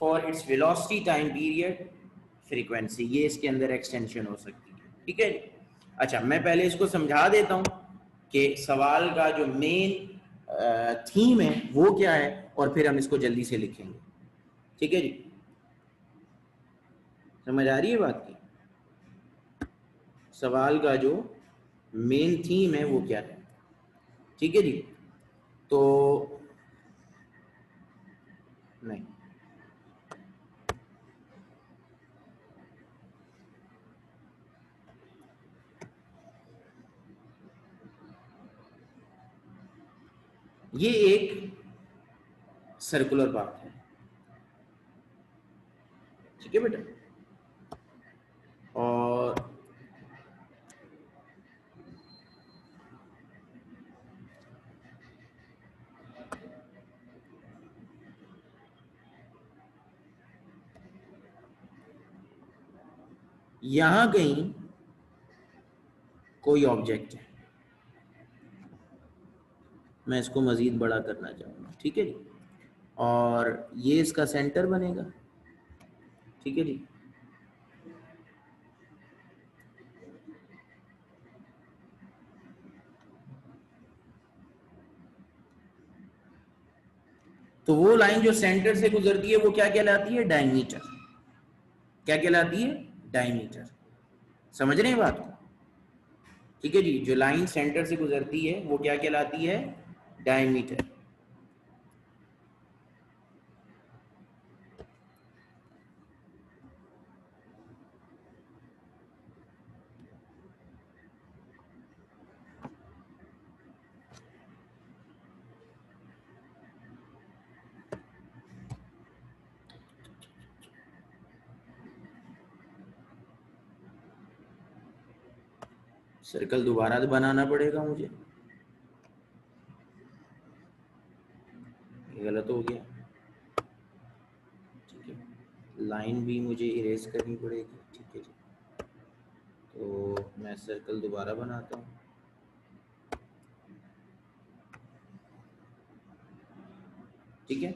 for its velocity, time period, frequency, ये इसके अंदर एक्सटेंशन हो सकती है, ठीक है जी। अच्छा, मैं पहले इसको समझा देता हूं कि सवाल का जो मेन थीम है वो क्या है और फिर हम इसको जल्दी से लिखेंगे, ठीक है जी। समझ आ रही है बात की? सवाल का जो मेन थीम है वो क्या है, ठीक है जी। तो नहीं, ये एक सर्कुलर पाथ है, ठीक है बेटा। और यहां कहीं कोई ऑब्जेक्ट है, मैं इसको मजीद बड़ा करना चाहूंगा, ठीक है जी। और ये इसका सेंटर बनेगा, ठीक है जी। तो वो लाइन जो सेंटर से गुजरती है वो क्या कहलाती है? डायमीटर। क्या कहलाती है? डायमीटर। समझ रहे हैं बात को? ठीक है जी, जो लाइन सेंटर से गुजरती है वो क्या कहलाती है? डायमीटर। सर्कल दोबारा बनाना पड़ेगा मुझे, ये गलत हो गया, ठीक है। लाइन भी मुझे इरेज करनी पड़ेगी, ठीक है जी। तो मैं सर्कल दोबारा बनाता हूँ, ठीक है।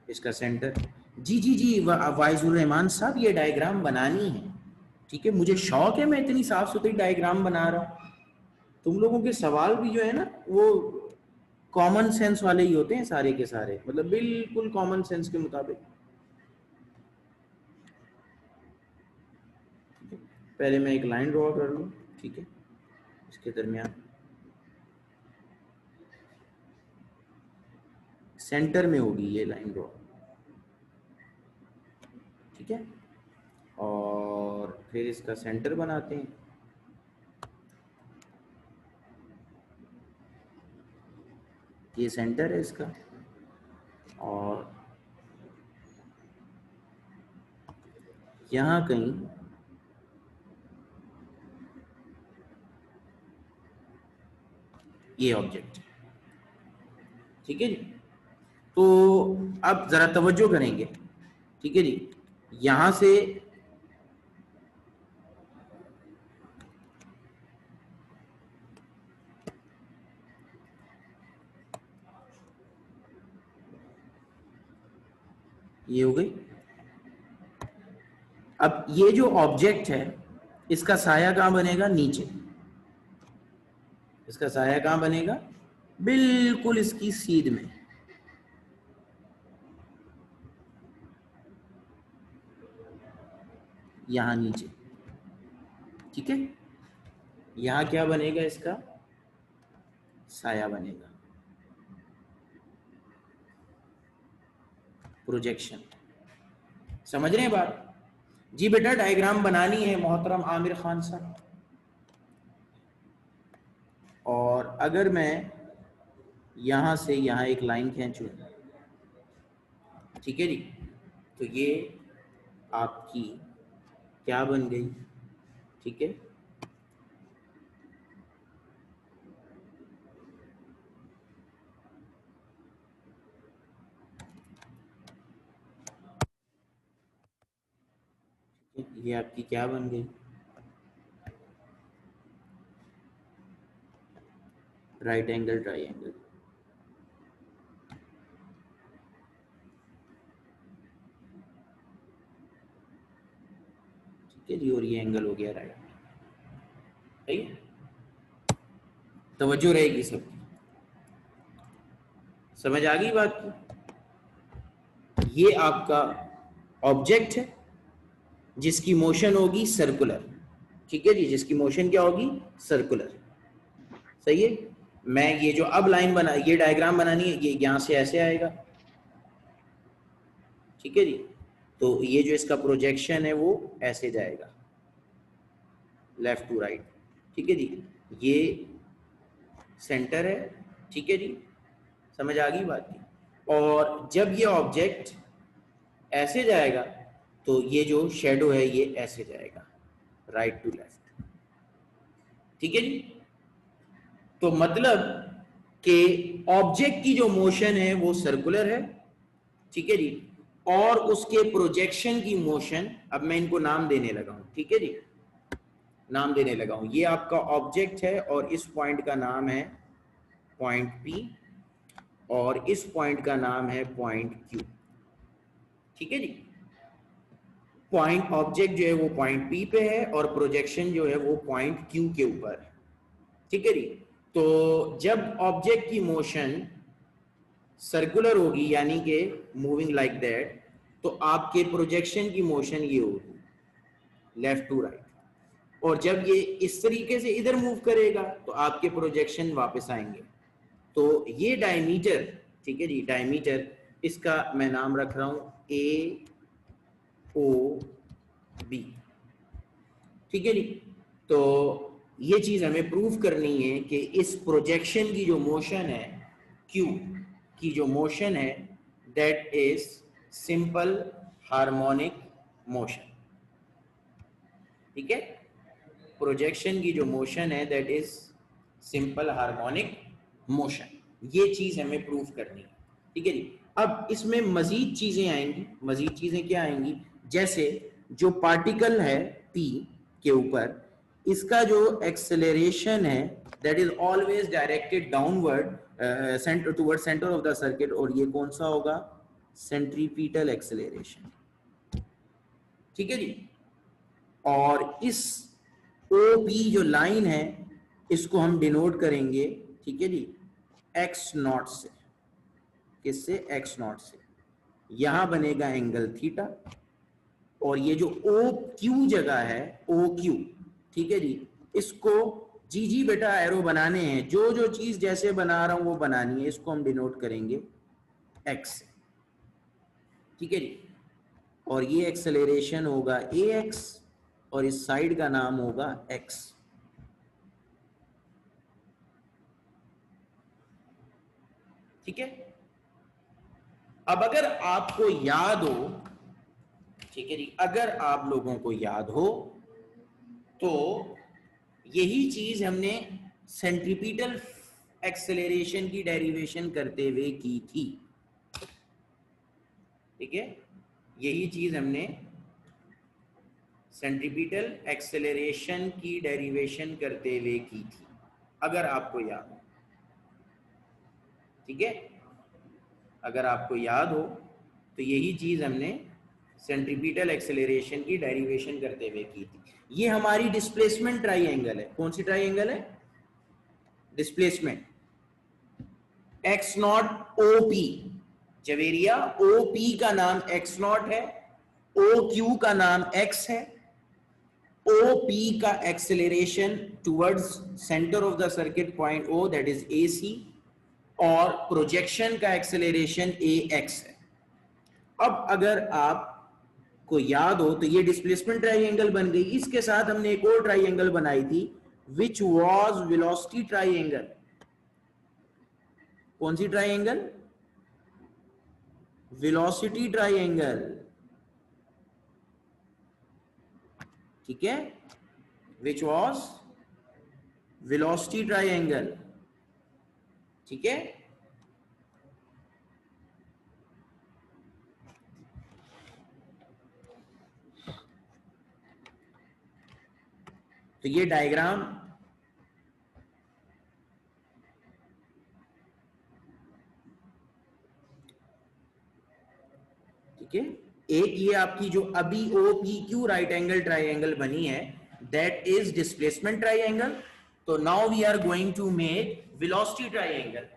इसका सेंटर, जी जी जी, वाइजुर रहमान साहब ये डायग्राम बनानी है, ठीक है। मुझे शौक है, मैं इतनी साफ सुथरी डायग्राम बना रहा हूँ। तुम लोगों के सवाल भी जो है ना वो कॉमन सेंस वाले ही होते हैं सारे के सारे, मतलब बिल्कुल कॉमन सेंस के मुताबिक। पहले मैं एक लाइन ड्रॉ कर लूँ, ठीक है, इसके दरमियान सेंटर में होगी ये लाइन ड्रॉ, ठीक है। और फिर इसका सेंटर बनाते हैं, ये सेंटर है इसका। और यहाँ कहीं ये ऑब्जेक्ट, ठीक है जी। तो अब जरा तवज्जो करेंगे, ठीक है जी। यहां से ये हो गई। अब ये जो ऑब्जेक्ट है इसका साया कहां बनेगा? नीचे। इसका साया कहां बनेगा? बिल्कुल इसकी सीध में, यहां नीचे, ठीक है। यहां क्या बनेगा? इसका साया बनेगा, प्रोजेक्शन। समझ रहे हैं बात? जी बेटा, डायग्राम बनानी है मोहतरम आमिर खान साहब। और अगर मैं यहां से यहां एक लाइन खींचूं, ठीक है जी, तो ये आपकी क्या बन गई? ठीक है, ये आपकी क्या बन गई? राइट एंगल ट्राइंगल, ठीक है जी। और ये एंगल हो गया राइट, सही है। तवज्जो रहेगी सबकी, समझ आ गई बात की? ये आपका ऑब्जेक्ट है जिसकी मोशन होगी सर्कुलर, ठीक है जी। जिसकी मोशन क्या होगी? सर्कुलर, सही है। मैं ये जो अब लाइन बना, ये डायग्राम बनानी है, ये यहां से ऐसे आएगा, ठीक है जी। तो ये जो इसका प्रोजेक्शन है वो ऐसे जाएगा, लेफ्ट टू राइट, ठीक है जी। ये सेंटर है ठीक है जी, समझ आ गई बात की। और जब ये ऑब्जेक्ट ऐसे जाएगा तो ये जो शेडो है ये ऐसे जाएगा, राइट टू लेफ्ट। ठीक है जी, तो मतलब कि ऑब्जेक्ट की जो मोशन है वो सर्कुलर है। ठीक है जी, और उसके प्रोजेक्शन की मोशन, अब मैं इनको नाम देने लगा हूं। ठीक है जी, नाम देने लगा हूं। ये आपका ऑब्जेक्ट है और इस पॉइंट का नाम है पॉइंट P और इस पॉइंट का नाम है पॉइंट Q। ठीक है जी, पॉइंट ऑब्जेक्ट जो है वो पॉइंट P पे है और प्रोजेक्शन जो है वो पॉइंट Q के ऊपर है। ठीक है जी, तो जब ऑब्जेक्ट की मोशन सर्कुलर होगी यानी कि मूविंग लाइक दैट, तो आपके प्रोजेक्शन की मोशन ये होगी लेफ्ट टू राइट। और जब ये इस तरीके से इधर मूव करेगा तो आपके प्रोजेक्शन वापस आएंगे। तो ये डायमीटर, ठीक है जी, डायमीटर, इसका मैं नाम रख रहा हूं ए ओ बी। ठीक है जी, तो ये चीज हमें प्रूव करनी है कि इस प्रोजेक्शन की जो मोशन है, क्यू की जो मोशन है, that is simple harmonic motion. ठीक है, प्रोजेक्शन की जो मोशन है that is simple harmonic motion, ये चीज हमें प्रूव करनी है। ठीक है जी, अब इसमें मजीद चीजें आएंगी। मजीद चीजें क्या आएंगी? जैसे जो पार्टिकल है पी के ऊपर, इसका जो एक्सेलरेशन है that is always directed downward centre toward centre of the circuit, और ये कौन सा होगा? Centripetal acceleration. ठीक है जी, और इस ओ पी जो लाइन है इसको हम डिनोट करेंगे, ठीक है जी, एक्स नॉट से। किससे? एक्स नॉट से। यहां बनेगा एंगल थीटा, और ये जो ओ क्यू जगह है, ओ क्यू, ठीक है जी, इसको जी जी बेटा एरो बनाने हैं, जो जो चीज जैसे बना रहा हूं वो बनानी है, इसको हम डिनोट करेंगे एक्स से। ठीक है जी, और ये एक्सेलरेशन होगा ए एक्स और इस साइड का नाम होगा एक्स। ठीक है, अब अगर आपको याद हो, ठीक है जी, अगर आप लोगों को याद हो तो यही चीज हमने सेंट्रीपिटल एक्सेलरेशन की डेरिवेशन करते हुए की थी। ठीक है, यही चीज हमने सेंट्रीपिटल एक्सेलरेशन की डेरिवेशन करते हुए की थी, अगर आपको याद हो। ठीक है, अगर आपको याद हो तो यही चीज हमने सेंट्रीपिटल एक्सेलरेशन की डेरिवेशन करते हुए की थी। ये हमारी डिस्प्लेसमेंट ट्राइएंगल है। कौन सी ट्राइएंगल है? Displacement X naught O P. Javeria, O P का नाम एक्स नॉट है, ओ क्यू का नाम एक्स है, ओ पी का acceleration towards centre of the circuit point O that is a c, और प्रोजेक्शन का एक्सेलरेशन ए एक्स है। अब अगर आप को याद हो तो ये डिस्प्लेसमेंट ट्राइएंगल बन गई। इसके साथ हमने एक और ट्राइएंगल बनाई थी विच वाज वेलोसिटी ट्राइएंगल। कौन सी ट्राइएंगल? Velocity triangle. ठीक है, विच वाज वेलोसिटी ट्राइएंगल। ठीक है, तो ये डायग्राम, ठीक है, एक ये आपकी जो अभी O P Q right angle triangle बनी है दैट इज डिस्प्लेसमेंट ट्राइएंगल। तो now we are going to make velocity triangle.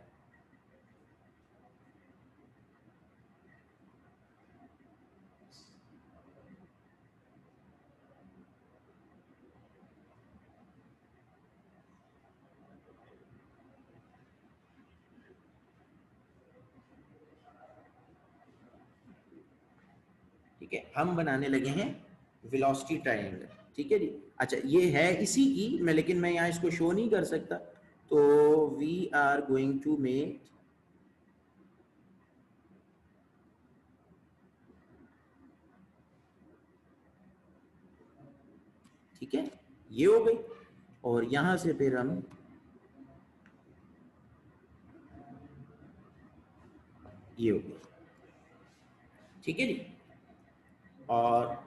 ठीक है, हम बनाने लगे हैं वेलोसिटी ट्राइएंगल। ठीक है जी, अच्छा ये है इसी की मैं, लेकिन मैं यहाँ इसको शो नहीं कर सकता, तो we are going to make ठीक है, ये हो गई। और यहां से फिर हम ये हो गई, ठीक है जी। और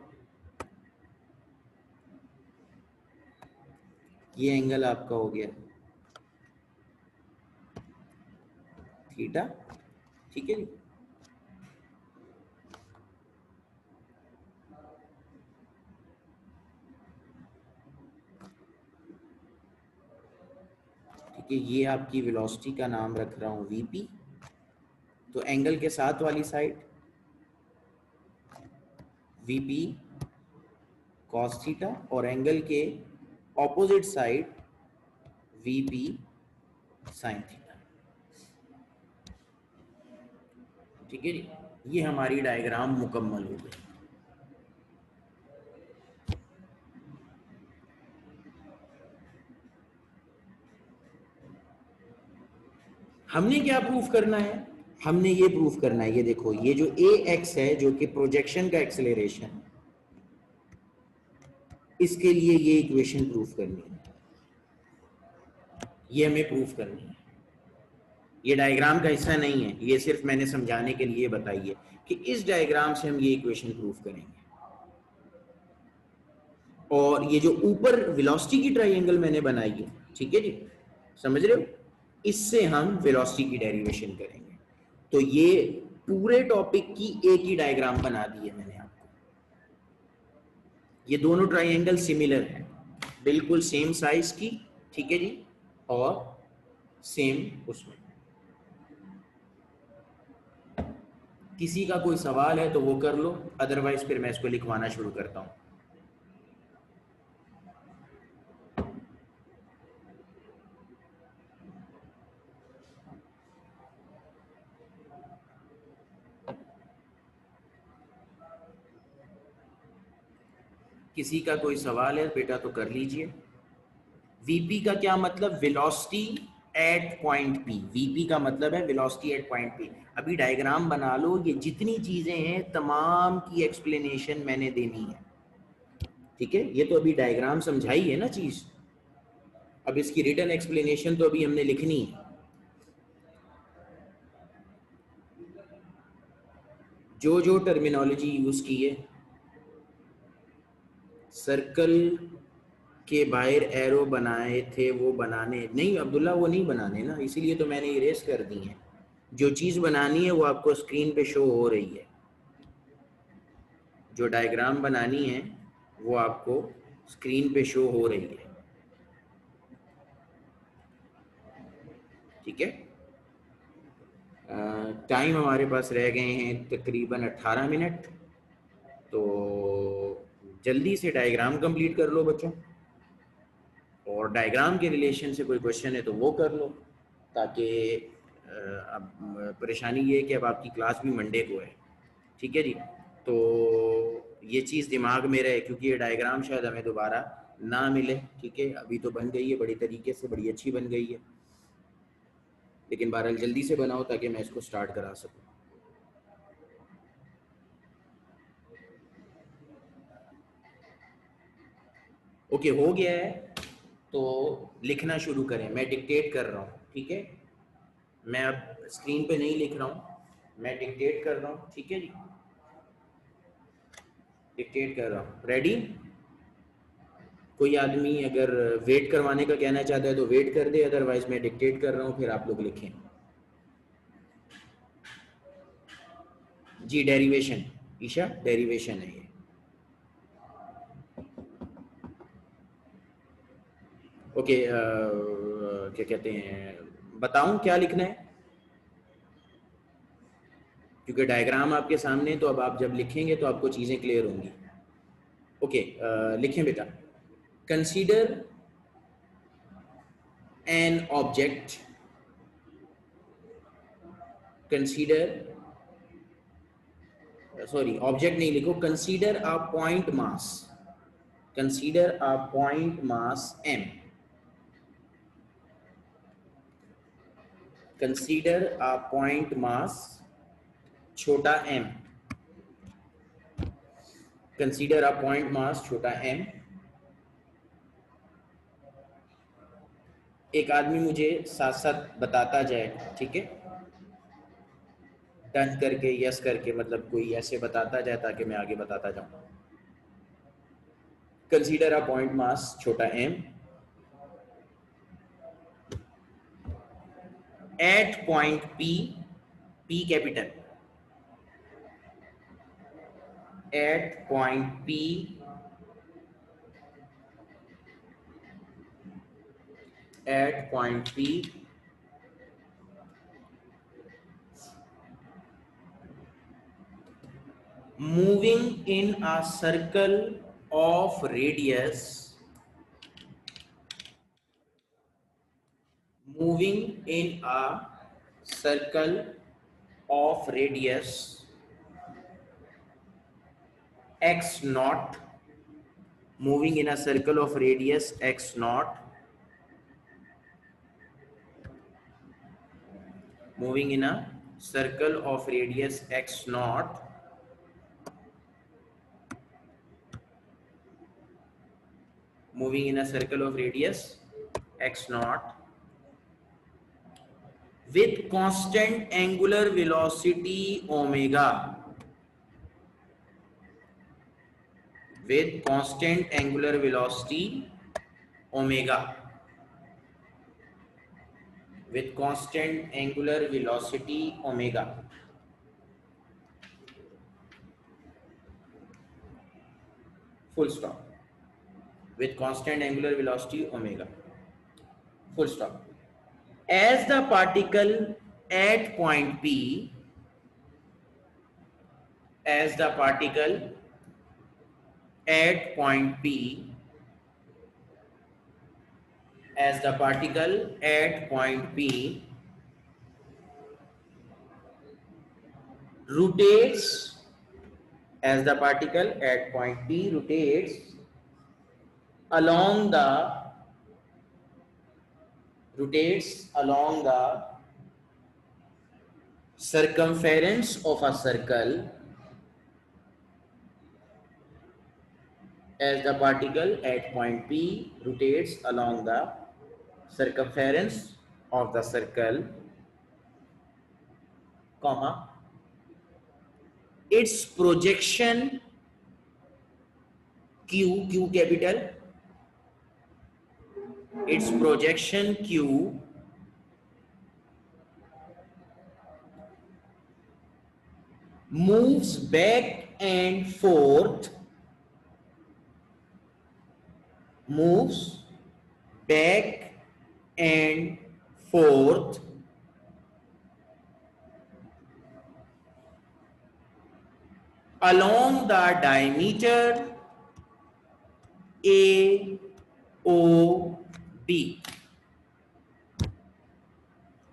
ये एंगल आपका हो गया थीटा, ठीक है जी। ठीक है, ये आपकी वेलोसिटी का नाम रख रहा हूं वीपी। तो एंगल के साथ वाली साइड वीपी कॉस थीटा, और एंगल के opposite side VP sine theta, ठीक है जी। ये हमारी डायग्राम मुकम्मल हो गई। हमने क्या प्रूफ करना है? हमने ये प्रूफ करना है, ये देखो, ये जो ए एक्स है जो कि प्रोजेक्शन का एक्सेलरेशन, इसके लिए ये इक्वेशन प्रूफ करनी है, ये हमें प्रूफ करनी है। ये डायग्राम का हिस्सा नहीं है, ये सिर्फ मैंने समझाने के लिए बताई है कि इस डायग्राम से हम ये इक्वेशन प्रूफ करेंगे। और ये जो ऊपर वेलोसिटी की ट्राइंगल मैंने बनाई है, ठीक है जी, समझ रहे हो, इससे हम वेलोसिटी की डेरिवेशन करेंगे। तो ये पूरे टॉपिक की एक ही डायग्राम बना दी है मैंने आपको। ये दोनों ट्राइंगल सिमिलर हैं, बिल्कुल सेम साइज की, ठीक है जी, और सेम उसमें। किसी का कोई सवाल है तो वो कर लो, अदरवाइज फिर मैं इसको लिखवाना शुरू करता हूं। किसी का कोई सवाल है बेटा तो कर लीजिए। वीपी का क्या मतलब? Velocity at point P. VP का मतलब है वेलोसिटी एट पॉइंट पी। अभी डायग्राम बना लो, ये जितनी चीजें हैं तमाम की एक्सप्लेनेशन मैंने देनी है, ठीक है। ये तो अभी डायग्राम समझाई है ना चीज, अब इसकी रिटन एक्सप्लेनेशन तो अभी हमने लिखनी है। जो जो टर्मिनोलॉजी यूज की है, सर्कल के बाहर एरो बनाए थे वो बनाने नहीं अब्दुल्ला, वो नहीं बनाने ना, इसीलिए तो मैंने इरेज कर दी है। जो चीज बनानी है वो आपको स्क्रीन पे शो हो रही है, जो डायग्राम बनानी है वो आपको स्क्रीन पे शो हो रही है, ठीक है। टाइम हमारे पास रह गए हैं तकरीबन 18 मिनट, तो जल्दी से डायग्राम कंप्लीट कर लो बच्चों, और डायग्राम के रिलेशन से कोई क्वेश्चन है तो वो कर लो, ताकि अब परेशानी ये है कि अब आपकी क्लास भी मंडे को है, ठीक है जी। तो ये चीज़ दिमाग में रहे, क्योंकि ये डायग्राम शायद हमें दोबारा ना मिले, ठीक है। अभी तो बन गई है बड़ी तरीके से, बड़ी अच्छी बन गई है, लेकिन बहरहाल जल्दी से बनाओ ताकि मैं इसको स्टार्ट करा सकूँ। ओके, हो गया है तो लिखना शुरू करें। मैं डिक्टेट कर रहा हूँ, ठीक है। मैं अब स्क्रीन पे नहीं लिख रहा हूँ, मैं डिक्टेट कर रहा हूँ, ठीक है जी। डिक्टेट कर रहा हूँ, रेडी। कोई आदमी अगर वेट करवाने का कहना चाहता है तो वेट कर दे, अदरवाइज मैं डिक्टेट कर रहा हूँ, फिर आप लोग लिखें। जी, डेरिवेशन, ईशा डेरिवेशन है ये। ओके, क्या कहते हैं, बताऊं क्या लिखना है? क्योंकि डायग्राम आपके सामने, तो अब आप जब लिखेंगे तो आपको चीज़ें क्लियर होंगी। ओके, लिखें बेटा। Consider an object, consider, sorry object नहीं लिखो, consider a point mass, consider a point mass m consider a point mass छोटा m, consider a point mass छोटा m. एक आदमी मुझे साथ साथ बताता जाए, ठीक है, डन करके, यस करके, मतलब कोई ऐसे बताता जाए ताकि मैं आगे बताता जाऊं. कंसीडर अ पॉइंट मास छोटा m at point p, p capital, at point p at point P moving in a circle of radius, moving in a circle of radius x naught, moving in a circle of radius x naught, moving in a circle of radius x naught, moving in a circle of radius x naught with constant angular velocity omega, with constant angular velocity omega, with constant angular velocity omega, full stop, with constant angular velocity omega, full stop. As the particle at point P, as the particle at point P, as the particle at point P rotates, as the particle at point P rotates along the circumference of a circle, as the particle at point P rotates along the circumference of the circle, comma, its projection Q, Q capital, its projection Q moves back and forth, moves back and forth along the diameter AOB,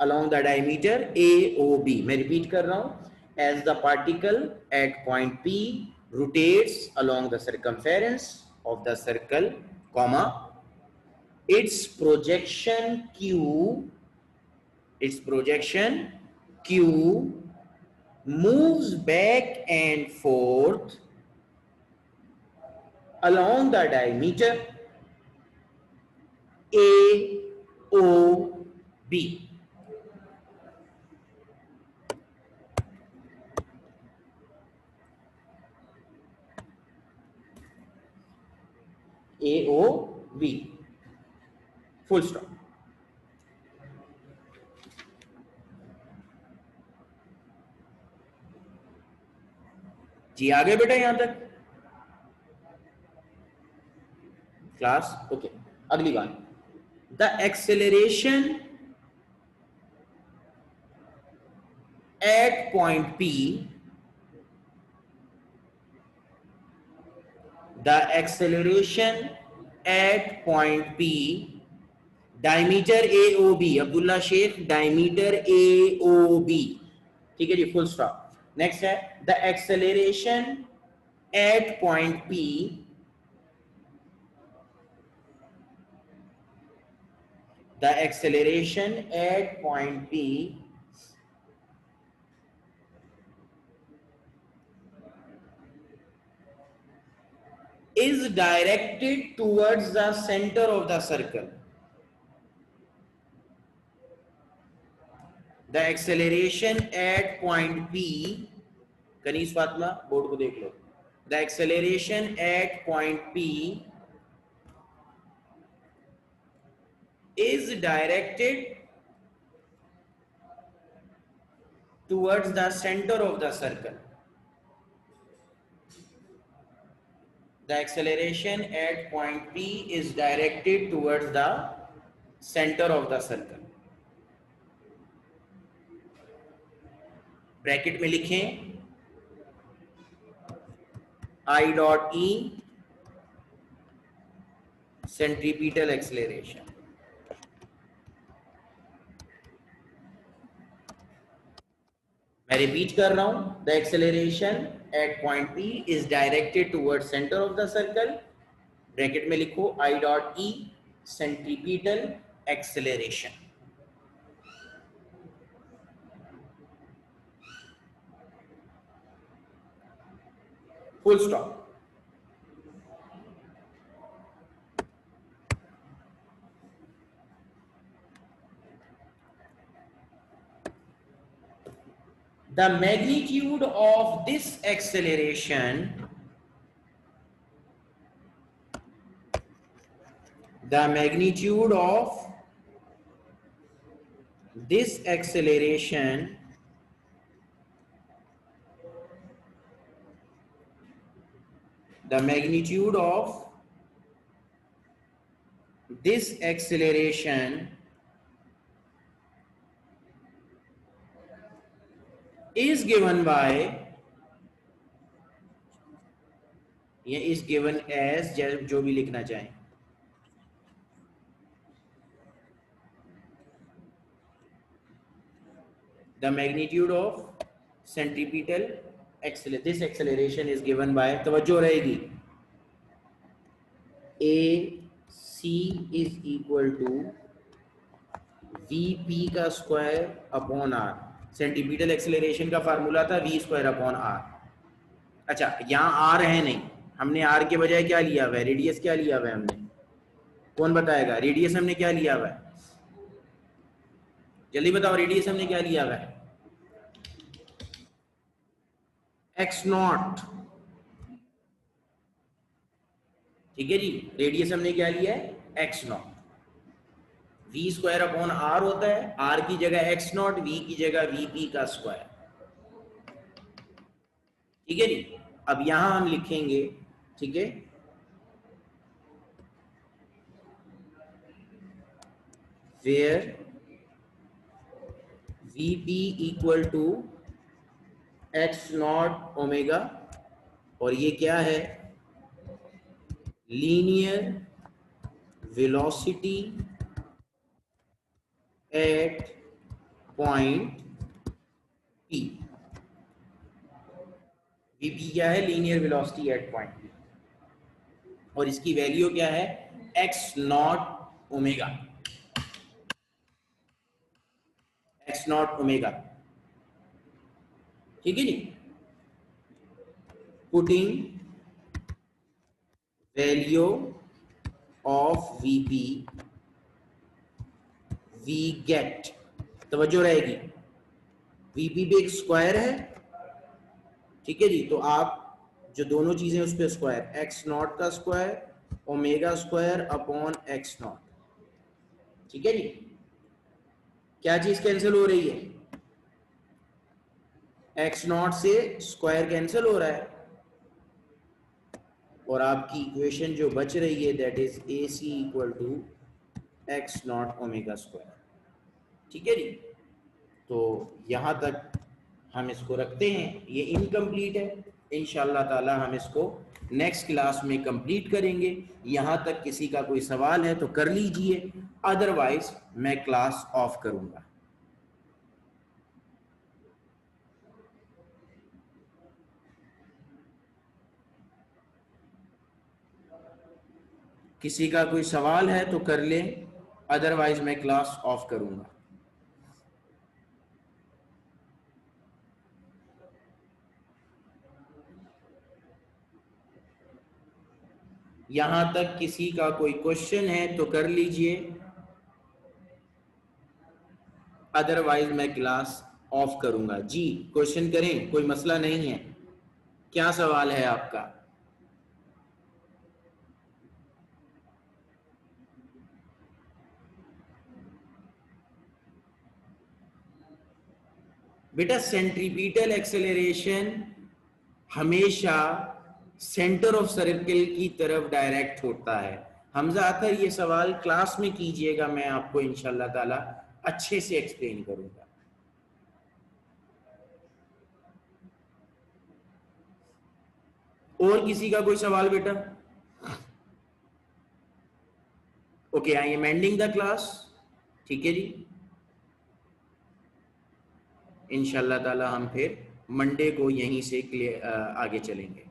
along the diameter AOB. मैं repeat कर रहा हूं, as the particle at point P rotates along the circumference of the circle, comma, its projection Q moves back and forth along the diameter AOB. AOB, full stop. जी आ गए बेटा यहां तक क्लास? ओके, अगली बात, the acceleration at point P, the acceleration at point P, diameter AOB, Abdullah Shaikh, diameter AOB, ठीक है जी, full stop. नेक्स्ट है the acceleration at point P, the acceleration at point P is directed towards the center of the circle. The acceleration at point P, Kaneez Fatima board को देख लो. The acceleration at point P is directed towards the center of the circle. The acceleration at point P is directed towards the center of the circle. Bracket में लिखें I dot E centripetal acceleration. मैं रिपीट कर रहा हूं. The acceleration at point P is directed toward centre of the circle. Bracket में लिखो I dot E centripetal acceleration. Full stop. The magnitude of this acceleration, the magnitude of this acceleration the magnitude of this acceleration is given by, ये is given as, जो भी लिखना चाहें, the magnitude of centripetal acceleration, this acceleration is given by, तवज्जो रहेगी, AC is equal to VP का square upon R. Centimetre acceleration का फार्मूला था V स्क्वायर अपॉन R. अच्छा, यहाँ R है नहीं, हमने R के बजाय क्या लिया हुआ है? रेडियस क्या लिया हुआ है हमने? कौन बताएगा? रेडियस हमने क्या लिया हुआ है? जल्दी बताओ, रेडियस हमने क्या लिया हुआ है? x not. ठीक है जी, रेडियस हमने क्या लिया है? x not. V square upon R होता है, R की जगह x नॉट, V की जगह VP का स्क्वायर. ठीक है जी. अब यहां हम लिखेंगे, ठीक है, where VP equal to x not omega, और ये क्या है? Linear velocity at point P. VP क्या है? Linear velocity at point P, और इसकी वैल्यू क्या है? x not omega. x not omega. ठीक है जी. Putting value of VP we get, तवज्जो रहेगी, VP पे एक स्क्वायर है. ठीक है जी. तो आप जो दोनों चीजें उस पर स्क्वायर, x नॉट का square omega square upon x not. ठीक है जी. क्या चीज कैंसिल हो रही है? x नॉट से स्क्वायर कैंसिल हो रहा है, और आपकी इक्वेशन जो बच रही है that is AC equal to x not omega square. ठीक है जी. तो यहां तक हम इसको रखते हैं. ये इनकम्प्लीट है, इंशाल्लाह ताला हम इसको नेक्स्ट क्लास में कंप्लीट करेंगे. यहां तक किसी का कोई सवाल है तो कर लीजिए, अदरवाइज मैं क्लास ऑफ करूंगा. किसी का कोई सवाल है तो कर ले, अदरवाइज मैं क्लास ऑफ करूंगा. यहां तक किसी का कोई क्वेश्चन है तो कर लीजिए, अदरवाइज मैं क्लास ऑफ करूंगा। जी क्वेश्चन करें, कोई मसला नहीं है। क्या सवाल है आपका? बेटा सेंट्रीपिटल एक्सेलरेशन हमेशा सेंटर ऑफ सर्कल की तरफ डायरेक्ट होता है। हमजा अतर ये सवाल क्लास में कीजिएगा, मैं आपको इंशाल्लाह ताला अच्छे से एक्सप्लेन करूंगा। और किसी का कोई सवाल बेटा? Okay, I am ending the class. ठीक है जी, इंशाल्लाह ताला हम फिर मंडे को यहीं से आगे चलेंगे।